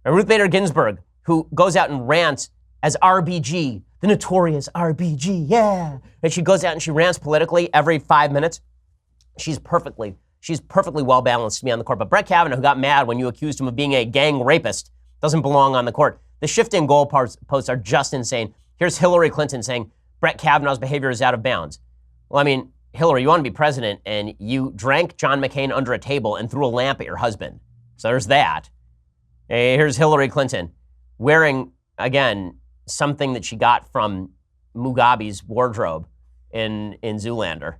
And Ruth Bader Ginsburg, who goes out and rants as RBG, the notorious RBG, yeah. And she goes out and she rants politically every 5 minutes. She's perfectly well balanced to be on the court. But Brett Kavanaugh, who got mad when you accused him of being a gang rapist, doesn't belong on the court. The shifting goalposts are just insane. Here's Hillary Clinton saying Brett Kavanaugh's behavior is out of bounds. Well, I mean, Hillary, you want to be president and you drank John McCain under a table and threw a lamp at your husband. So there's that. Here's Hillary Clinton wearing, again, something that she got from Mugabe's wardrobe in Zoolander.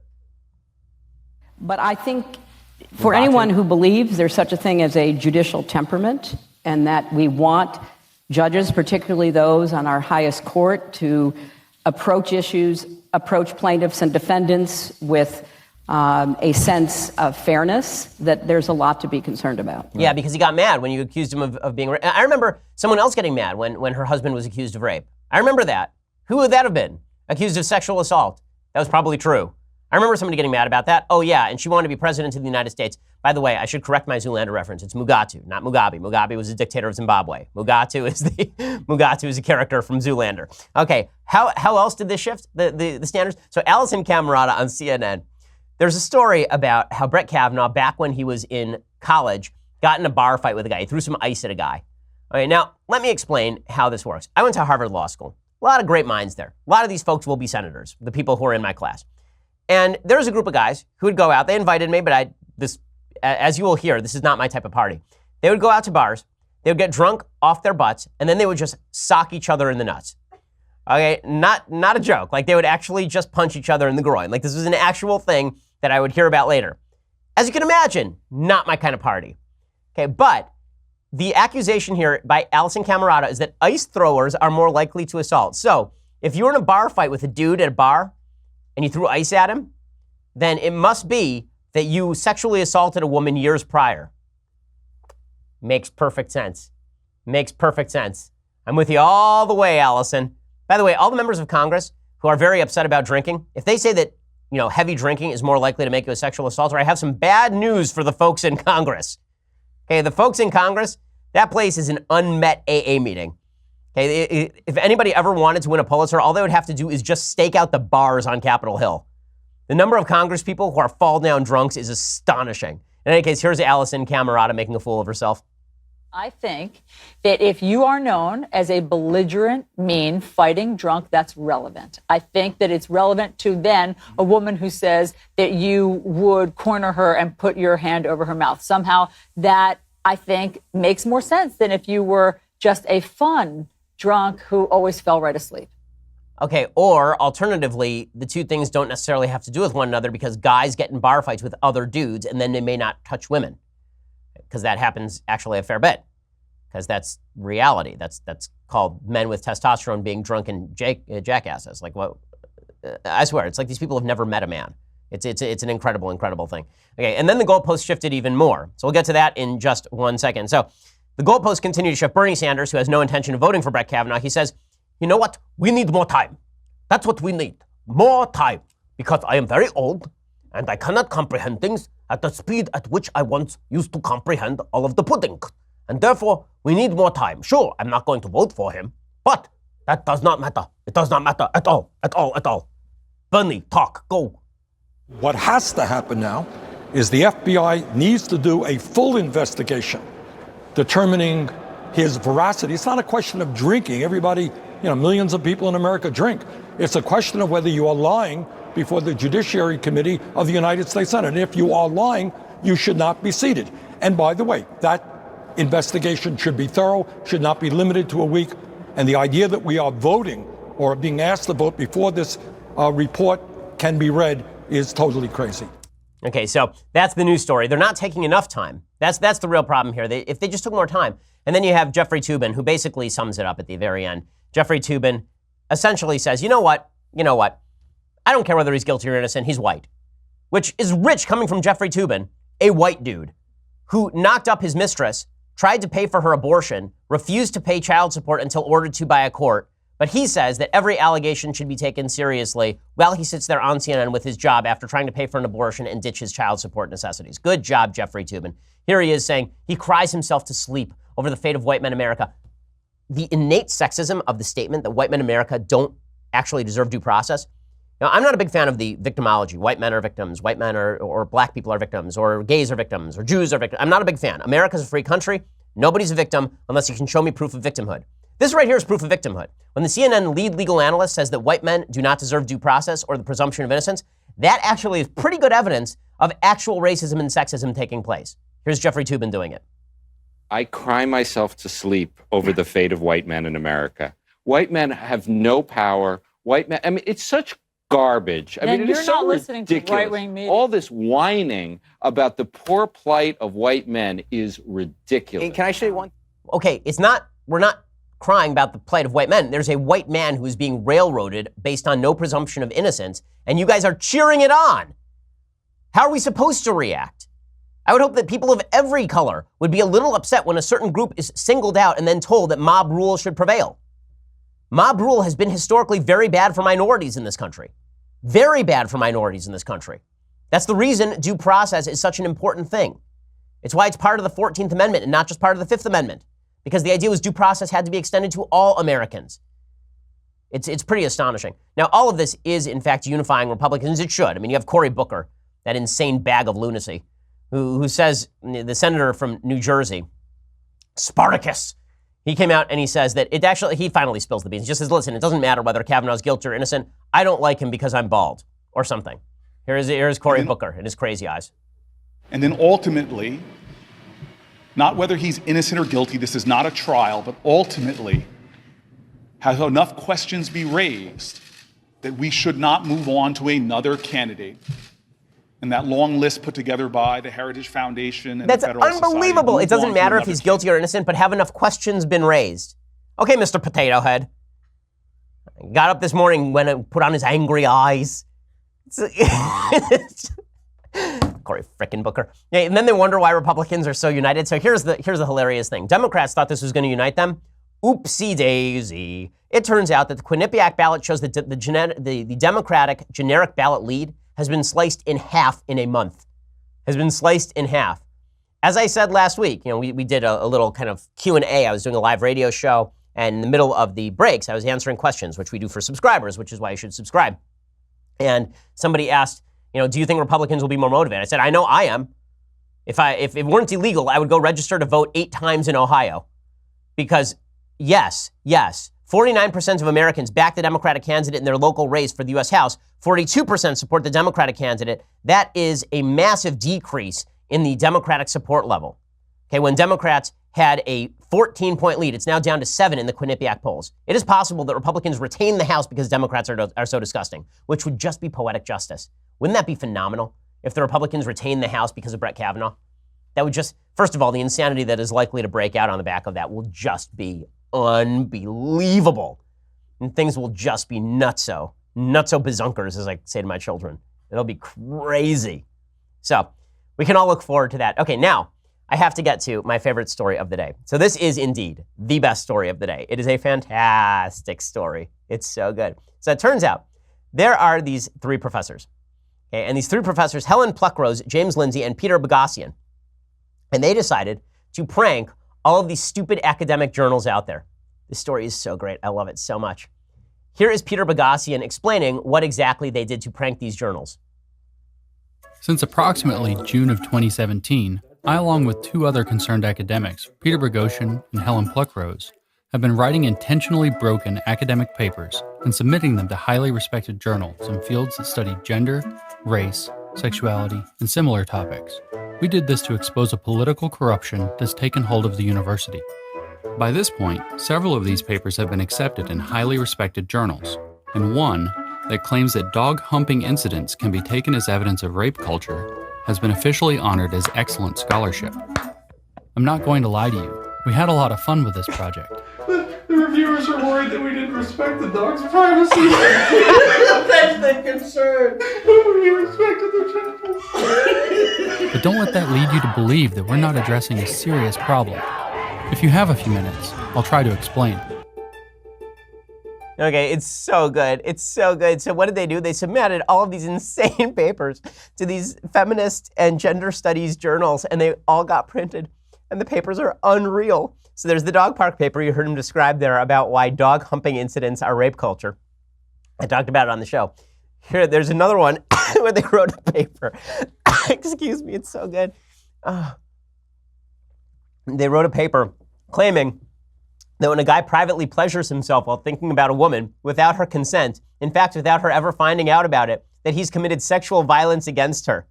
But I think for anyone who believes there's such a thing as a judicial temperament and that we want judges, particularly those on our highest court, to approach issues, approach plaintiffs and defendants with a sense of fairness, that there's a lot to be concerned about. Yeah, because he got mad when you accused him of being raped. I remember someone else getting mad when her husband was accused of rape. I remember that. Who would that have been? Accused of sexual assault. That was probably true. I remember somebody getting mad about that. Oh, yeah, and she wanted to be president of the United States. By the way, I should correct my Zoolander reference. It's Mugatu, not Mugabe. Mugabe was a dictator of Zimbabwe. Mugatu is a character from Zoolander. Okay, how else did this shift the standards? So Allison Camerata on CNN, there's a story about how Brett Kavanaugh, back when he was in college, got in a bar fight with a guy. He threw some ice at a guy. Okay, now, let me explain how this works. I went to Harvard Law School. A lot of great minds there. A lot of these folks will be senators, the people who are in my class. And there was a group of guys who would go out. They invited me, but as you will hear, this is not my type of party. They would go out to bars. They would get drunk off their butts, and then they would just sock each other in the nuts. Okay, not a joke. Like, they would actually just punch each other in the groin. Like, this was an actual thing that I would hear about later. As you can imagine, not my kind of party. Okay, but the accusation here by Allison Camerata is that ice throwers are more likely to assault. So if you were in a bar fight with a dude at a bar and you threw ice at him, then it must be that you sexually assaulted a woman years prior. Makes perfect sense. Makes perfect sense. I'm with you all the way, Allison. By the way, all the members of Congress who are very upset about drinking, if they say that, heavy drinking is more likely to make you a sexual assaulter, I have some bad news for the folks in Congress. Okay, the folks in Congress, that place is an unmet AA meeting. Okay, if anybody ever wanted to win a Pulitzer, all they would have to do is just stake out the bars on Capitol Hill. The number of Congress people who are fall-down drunks is astonishing. In any case, here's Allison Camerata making a fool of herself. I think that if you are known as a belligerent, mean, fighting drunk, that's relevant. I think that it's relevant to then a woman who says that you would corner her and put your hand over her mouth. Somehow that, I think, makes more sense than if you were just a fun drunk who always fell right asleep. Okay, or alternatively, the two things don't necessarily have to do with one another because guys get in bar fights with other dudes and then they may not touch women. Because that happens actually a fair bit. Because that's reality. That's called men with testosterone being drunken jackasses. Like, what? I swear, it's like these people have never met a man. It's an incredible, incredible thing. Okay, and then the goalpost shifted even more. So we'll get to that in just 1 second. So the goalposts continue to shift. Bernie Sanders, who has no intention of voting for Brett Kavanaugh, he says, you know what? We need more time. That's what we need. More time. Because I am very old and I cannot comprehend things at the speed at which I once used to comprehend all of the pudding. And therefore, we need more time. Sure, I'm not going to vote for him, but that does not matter. It does not matter at all, at all, at all. Bernie, talk, go. What has to happen now is the FBI needs to do a full investigation determining his veracity. It's not a question of drinking. Everybody, millions of people in America drink. It's a question of whether you are lying before the Judiciary Committee of the United States Senate. And if you are lying, you should not be seated. And by the way, that investigation should be thorough, should not be limited to a week. And the idea that we are voting or being asked to vote before this report can be read is totally crazy. Okay, so that's the news story. They're not taking enough time. That's the real problem here. If they just took more time. And then you have Jeffrey Toobin, who basically sums it up at the very end. Jeffrey Toobin essentially says, you know what? I don't care whether he's guilty or innocent. He's white. Which is rich coming from Jeffrey Toobin, a white dude who knocked up his mistress, tried to pay for her abortion, refused to pay child support until ordered to by a court. But he says that every allegation should be taken seriously while he sits there on CNN with his job after trying to pay for an abortion and ditch his child support necessities. Good job, Jeffrey Toobin. Here he is saying he cries himself to sleep over the fate of white men in America. The innate sexism of the statement that white men in America don't actually deserve due process. Now, I'm not a big fan of the victimology. White men are victims, white men or black people are victims, or gays are victims, or Jews are victims. I'm not a big fan. America's a free country. Nobody's a victim unless you can show me proof of victimhood. This right here is proof of victimhood. When the CNN lead legal analyst says that white men do not deserve due process or the presumption of innocence, that actually is pretty good evidence of actual racism and sexism taking place. Here's Jeffrey Toobin doing it. I cry myself to sleep over the fate of white men in America. White men have no power. White men, it's such garbage. It is so ridiculous. To right-wing media. All this whining about the poor plight of white men is ridiculous. Hey, can I say one? Okay, we're not crying about the plight of white men. There's a white man who is being railroaded based on no presumption of innocence, and you guys are cheering it on. How are we supposed to react? I would hope that people of every color would be a little upset when a certain group is singled out and then told that mob rule should prevail. Mob rule has been historically very bad for minorities in this country. Very bad for minorities in this country. That's the reason due process is such an important thing. It's why it's part of the 14th Amendment and not just part of the 5th Amendment. Because the idea was due process had to be extended to all Americans. It's pretty astonishing. Now, all of this is, in fact, unifying Republicans. It should. You have Cory Booker, that insane bag of lunacy, who says, the senator from New Jersey, Spartacus, he came out and he says that he finally spills the beans. He just says, listen, it doesn't matter whether Kavanaugh's guilty or innocent. I don't like him because I'm bald or something. Here's Cory Booker and his crazy eyes. And then ultimately, not whether he's innocent or guilty, this is not a trial, but ultimately, has enough questions be raised that we should not move on to another candidate. And that long list put together by the Heritage Foundation and That's the Federal unbelievable. Society, It doesn't matter if he's guilty or innocent, but have enough questions been raised. Okay, Mr. Potato Head. Got up this morning when it put on his angry eyes. Cory frickin' Booker. Yeah, and then they wonder why Republicans are so united. So here's the hilarious thing. Democrats thought this was going to unite them. Oopsie daisy. It turns out that the Quinnipiac ballot shows that the Democratic generic ballot lead has been sliced in half in a month. Has been sliced in half. As I said last week, we did a little kind of Q&A. I was doing a live radio show, and in the middle of the breaks, I was answering questions, which we do for subscribers, which is why you should subscribe. And somebody asked, do you think Republicans will be more motivated? I said, I know I am. If it weren't illegal, I would go register to vote 8 times in Ohio. Because yes, 49% of Americans back the Democratic candidate in their local race for the U.S. House. 42% support the Democratic candidate. That is a massive decrease in the Democratic support level. Okay, when Democrats had a 14-point lead. It's now down to 7 in the Quinnipiac polls. It is possible that Republicans retain the House because Democrats are so disgusting, which would just be poetic justice. Wouldn't that be phenomenal if the Republicans retain the House because of Brett Kavanaugh? That would just, first of all, the insanity that is likely to break out on the back of that will just be unbelievable. And things will just be nutso bazunkers, as I say to my children. It'll be crazy. So we can all look forward to that. Okay, now I have to get to my favorite story of the day. So this is indeed the best story of the day. It is a fantastic story. It's so good. So it turns out there are these 3 professors. Okay, and these 3 professors, Helen Pluckrose, James Lindsay, and Peter Boghossian. And they decided to prank all of these stupid academic journals out there. This story is so great. I love it so much. Here is Peter Boghossian explaining what exactly they did to prank these journals. Since approximately June of 2017, I, along with 2 other concerned academics, Peter Boghossian and Helen Pluckrose, have been writing intentionally broken academic papers and submitting them to highly respected journals in fields that study gender, race, sexuality, and similar topics. We did this to expose a political corruption that's taken hold of the university. By this point, several of these papers have been accepted in highly respected journals, and one that claims that dog-humping incidents can be taken as evidence of rape culture has been officially honored as excellent scholarship. I'm not going to lie to you, we had a lot of fun with this project. The reviewers are worried that we didn't respect the dog's privacy. That's the concern. We respected the chapters. But don't let that lead you to believe that we're not addressing a serious problem. If you have a few minutes, I'll try to explain. Okay, it's so good. It's so good. So what did they do? They submitted all of these insane papers to these feminist and gender studies journals, and they all got printed. And the papers are unreal. So there's the dog park paper you heard him describe there about why dog humping incidents are rape culture. I talked about it on the show. Here, there's another one where they wrote a paper. Excuse me, it's so good. They wrote a paper claiming that when a guy privately pleasures himself while thinking about a woman without her consent, in fact, without her ever finding out about it, that he's committed sexual violence against her.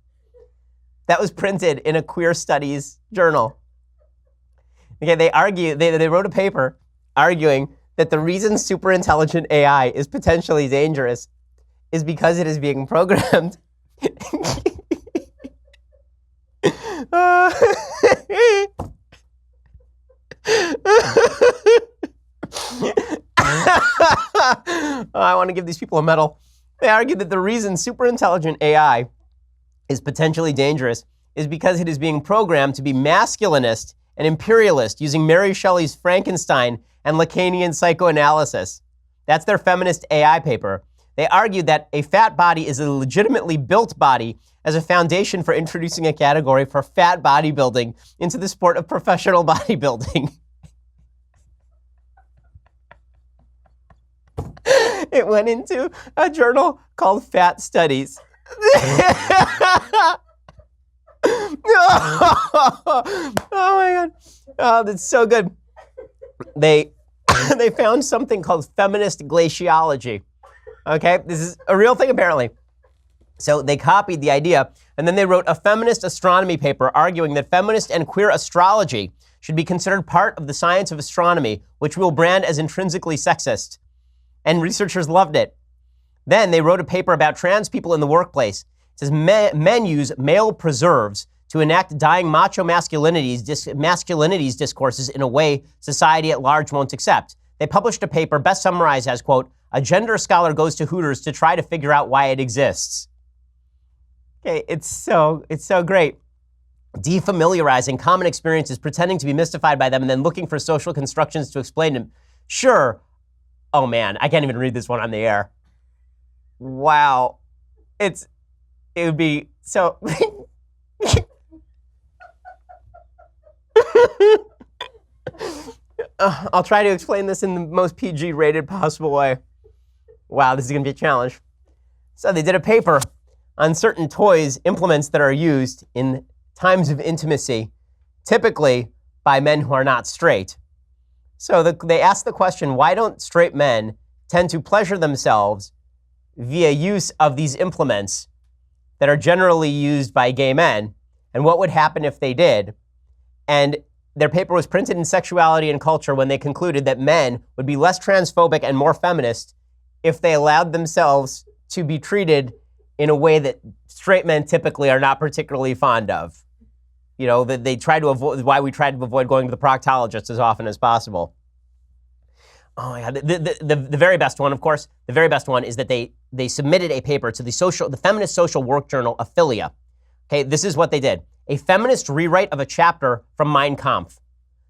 That was printed in a queer studies journal. Okay, they wrote a paper arguing that the reason superintelligent AI is potentially dangerous is because it is being programmed. I want to give these people a medal. They argued that the reason superintelligent AI is potentially dangerous is because it is being programmed to be masculinist and imperialist using Mary Shelley's Frankenstein and Lacanian psychoanalysis. That's their feminist AI paper. They argued that a fat body is a legitimately built body as a foundation for introducing a category for fat bodybuilding into the sport of professional bodybuilding. It went into a journal called Fat Studies. Oh my God. Oh, that's so good. They found something called feminist glaciology. Okay, this is a real thing apparently. So they copied the idea, and then they wrote a feminist astronomy paper arguing that feminist and queer astrology should be considered part of the science of astronomy, which we'll brand as intrinsically sexist. And researchers loved it. Then they wrote a paper about trans people in the workplace. It says men use male preserves to enact dying macho masculinities discourses in a way society at large won't accept. They published a paper best summarized as, quote, a gender scholar goes to Hooters to try to figure out why it exists. Okay, it's so great. Defamiliarizing common experiences, pretending to be mystified by them, and then looking for social constructions to explain them. Sure. Oh man, I can't even read this one on the air. Wow. It would be so... I'll try to explain this in the most PG-rated possible way. Wow, this is going to be a challenge. So they did a paper on certain toys, implements that are used in times of intimacy, typically by men who are not straight. So they asked the question, why don't straight men tend to pleasure themselves via use of these implements that are generally used by gay men? And what would happen if they did? And their paper was printed in Sexuality and Culture when they concluded that men would be less transphobic and more feminist if they allowed themselves to be treated in a way that straight men typically are not particularly fond of. You know, that they try to avoid, why we try to avoid going to the proctologist as often as possible. Oh my God, the very best one, of course, the very best one is that they submitted a paper to the feminist social work journal Affiliate. Okay, this is what they did. A feminist rewrite of a chapter from Mein Kampf.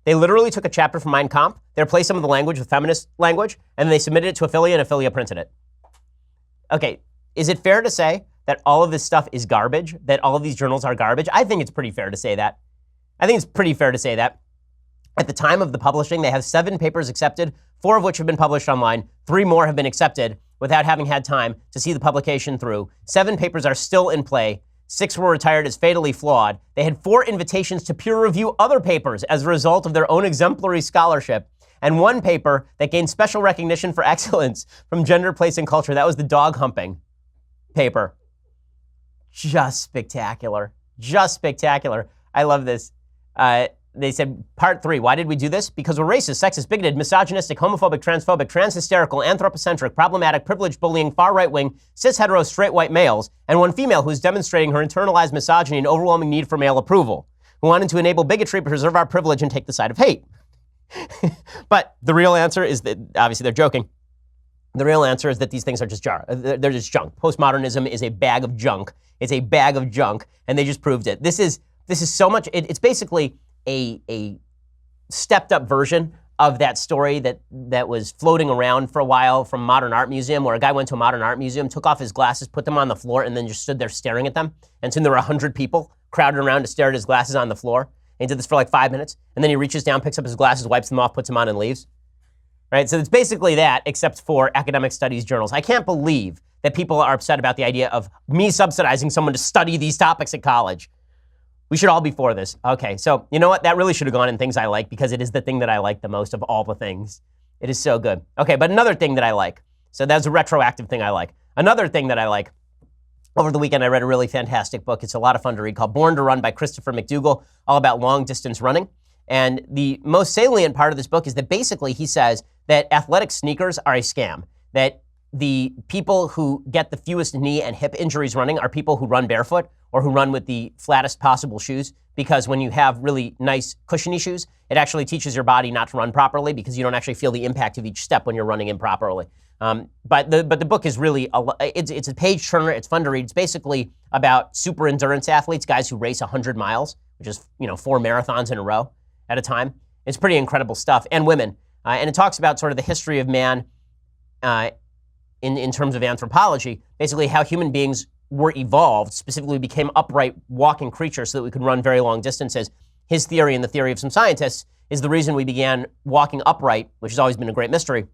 They literally took a chapter from Mein Kampf, they replaced some of the language with feminist language, and then they submitted it to Affiliate, and Affiliate printed it. Okay, is it fair to say that all of this stuff is garbage, that all of these journals are garbage? I think it's pretty fair to say that. At the time of the publishing, they have 7 papers accepted, 4 of which have been published online. 3 more have been accepted without having had time to see the publication through. 7 papers are still in play. 6 were retired as fatally flawed. They had 4 invitations to peer review other papers as a result of their own exemplary scholarship. And 1 paper that gained special recognition for excellence from Gender, Place, and Culture. That was the dog humping paper. Just spectacular. Just spectacular. I love this. They said, part 3, why did we do this? Because we're racist, sexist, bigoted, misogynistic, homophobic, transphobic, trans-hysterical, anthropocentric, problematic, privileged, bullying, far-right-wing, cis-hetero, straight white males, and one female who's demonstrating her internalized misogyny and overwhelming need for male approval, who wanted to enable bigotry, preserve our privilege, and take the side of hate. But the real answer is that, obviously they're joking, the real answer is that these things are just they're just junk. Postmodernism is a bag of junk. It's a bag of junk, and they just proved it. This is so much, it's basically a stepped up version of that story that was floating around for a while from Modern Art Museum, where a guy went to a Modern Art Museum, took off his glasses, put them on the floor, and then just stood there staring at them. And soon there were 100 people crowded around to stare at his glasses on the floor. And he did this for like 5 minutes. And then he reaches down, picks up his glasses, wipes them off, puts them on, and leaves. Right? So it's basically that, except for academic studies journals. I can't believe that people are upset about the idea of me subsidizing someone to study these topics at college. We should all be for this. Okay, so you know what? That really should have gone in things I like, because it is the thing that I like the most of all the things. It is so good. Okay, but another thing that I like. So that's a retroactive thing I like. Another thing that I like. Over the weekend, I read a really fantastic book. It's a lot of fun to read, called Born to Run by Christopher McDougall, all about long distance running. And the most salient part of this book is that basically he says that athletic sneakers are a scam, that the people who get the fewest knee and hip injuries running are people who run barefoot or who run with the flattest possible shoes, because when you have really nice cushiony shoes, it actually teaches your body not to run properly, because you don't actually feel the impact of each step when you're running improperly. But the book is really, it's a page turner. It's fun to read. It's basically about super endurance athletes, guys who race 100 miles, which is 4 marathons in a row at a time. It's pretty incredible stuff, and women. And it talks about sort of the history of man in terms of anthropology, basically how human beings were evolved, specifically became upright walking creatures so that we could run very long distances. His theory, and the theory of some scientists, is the reason we began walking upright, which has always been a great mystery,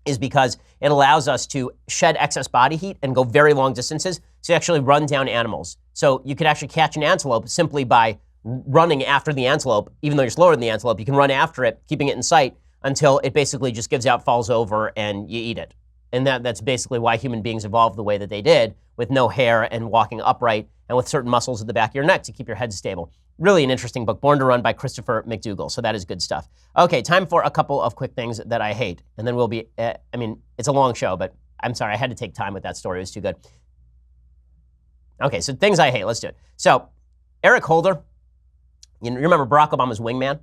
is because it allows us to shed excess body heat and go very long distances, so you actually run down animals. So you could actually catch an antelope simply by running after the antelope. Even though you're slower than the antelope, you can run after it, keeping it in sight, until it basically just gives out, falls over, and you eat it. And that's basically why human beings evolved the way that they did, with no hair and walking upright and with certain muscles at the back of your neck to keep your head stable. Really an interesting book, Born to Run by Christopher McDougall. So that is good stuff. Okay, time for a couple of quick things that I hate. And then we'll be, it's a long show, but I'm sorry, I had to take time with that story. It was too good. Okay, so things I hate, let's do it. So Eric Holder, you remember Barack Obama's wingman?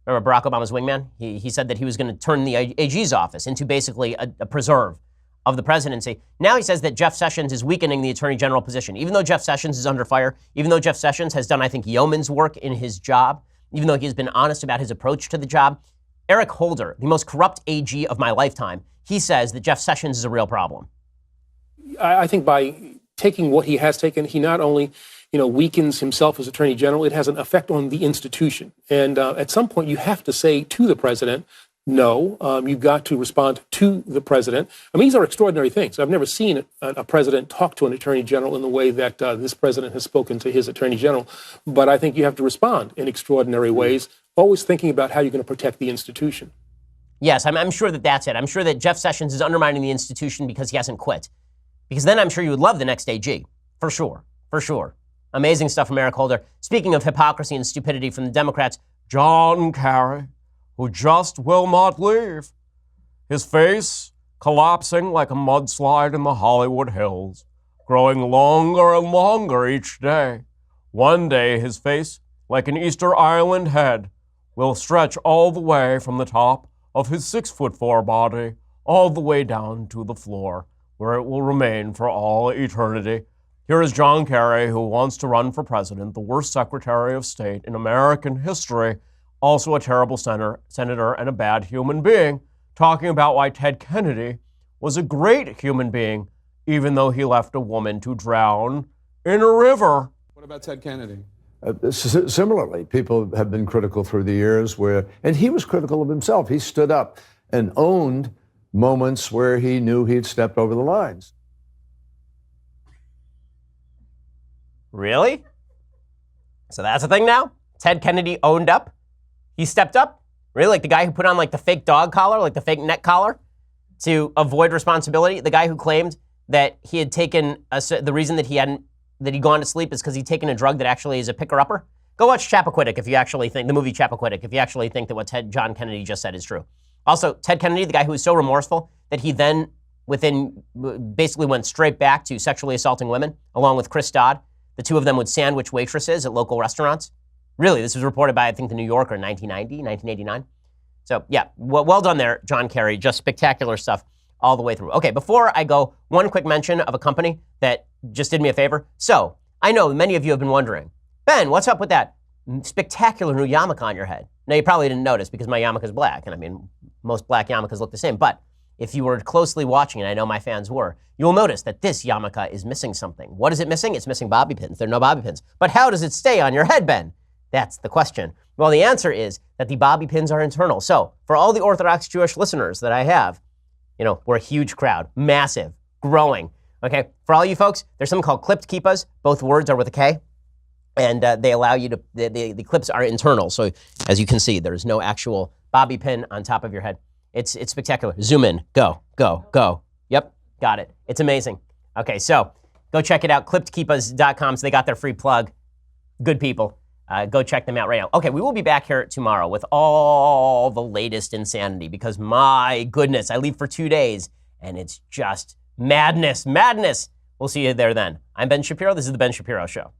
Remember Barack Obama's wingman? He said that he was going to turn the AG's office into basically a preserve of the presidency. Now he says that Jeff Sessions is weakening the attorney general position. Even though Jeff Sessions is under fire, even though Jeff Sessions has done, I think, yeoman's work in his job, even though he has been honest about his approach to the job, Eric Holder, the most corrupt AG of my lifetime, he says that Jeff Sessions is a real problem. I think by taking what he has taken, he not only weakens himself as attorney general, it has an effect on the institution. And at some point, you have to say to the president, no, you've got to respond to the president. These are extraordinary things. I've never seen a president talk to an attorney general in the way that this president has spoken to his attorney general. But I think you have to respond in extraordinary ways, always thinking about how you're going to protect the institution. Yes, I'm sure that that's it. I'm sure that Jeff Sessions is undermining the institution because he hasn't quit. Because then I'm sure you would love the next AG. For sure. For sure. Amazing stuff from Eric Holder. Speaking of hypocrisy and stupidity from the Democrats, John Kerry, who just will not leave. His face collapsing like a mudslide in the Hollywood Hills, growing longer and longer each day. One day his face, like an Easter Island head, will stretch all the way from the top of his 6'4" body all the way down to the floor, where it will remain for all eternity. Here is John Kerry, who wants to run for president, the worst Secretary of State in American history, also a terrible senator and a bad human being, talking about why Ted Kennedy was a great human being, even though he left a woman to drown in a river. What about Ted Kennedy? Similarly, people have been critical through the years and he was critical of himself. He stood up and owned moments where he knew he'd stepped over the lines. Really? So that's a thing now? Ted Kennedy owned up? He stepped up? Really? Like the guy who put on like the fake dog collar, like the fake neck collar to avoid responsibility? The guy who claimed that he had taken, the reason that he'd gone to sleep is because he'd taken a drug that actually is a picker-upper? Go watch Chappaquiddick if you actually think, the movie Chappaquiddick, if you actually think that what John Kennedy just said is true. Also, Ted Kennedy, the guy who was so remorseful that he then basically went straight back to sexually assaulting women, along with Chris Dodd. The two of them would sandwich waitresses at local restaurants. Really, this was reported by, I think, the New Yorker in 1990, 1989. So, yeah, well done there, John Kerry. Just spectacular stuff all the way through. Okay, before I go, one quick mention of a company that just did me a favor. So, I know many of you have been wondering, Ben, what's up with that spectacular new yarmulke on your head? Now, you probably didn't notice because my yarmulke is black, and I mean, most black yarmulkes look the same. But if you were closely watching, and I know my fans were, you'll notice that this yarmulke is missing something. What is it missing? It's missing bobby pins. There are no bobby pins. But how does it stay on your head, Ben? That's the question. Well, the answer is that the bobby pins are internal. So, for all the Orthodox Jewish listeners that I have, we're a huge crowd, massive, growing. Okay, for all you folks, there's something called clipped kippas. Both words are with a K, and they allow you to. The clips are internal, so as you can see, there is no actual bobby pin on top of your head. It's spectacular. Zoom in. Go. Yep, got it. It's amazing. Okay, so go check it out. Clippedkippas.com. So they got their free plug. Good people. Go check them out right now. Okay, we will be back here tomorrow with all the latest insanity because my goodness, I leave for 2 days and it's just madness. We'll see you there then. I'm Ben Shapiro. This is The Ben Shapiro Show.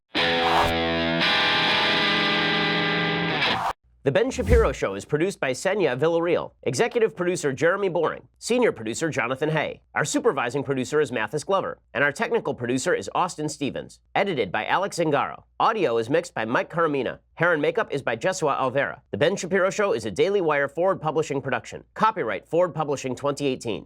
The Ben Shapiro Show is produced by Senya Villarreal, executive producer Jeremy Boring, senior producer Jonathan Hay. Our supervising producer is Mathis Glover, and our technical producer is Austin Stevens. Edited by Alex Zingaro. Audio is mixed by Mike Caramina. Hair and makeup is by Jesua Alvera. The Ben Shapiro Show is a Daily Wire Forward Publishing production. Copyright Forward Publishing 2018.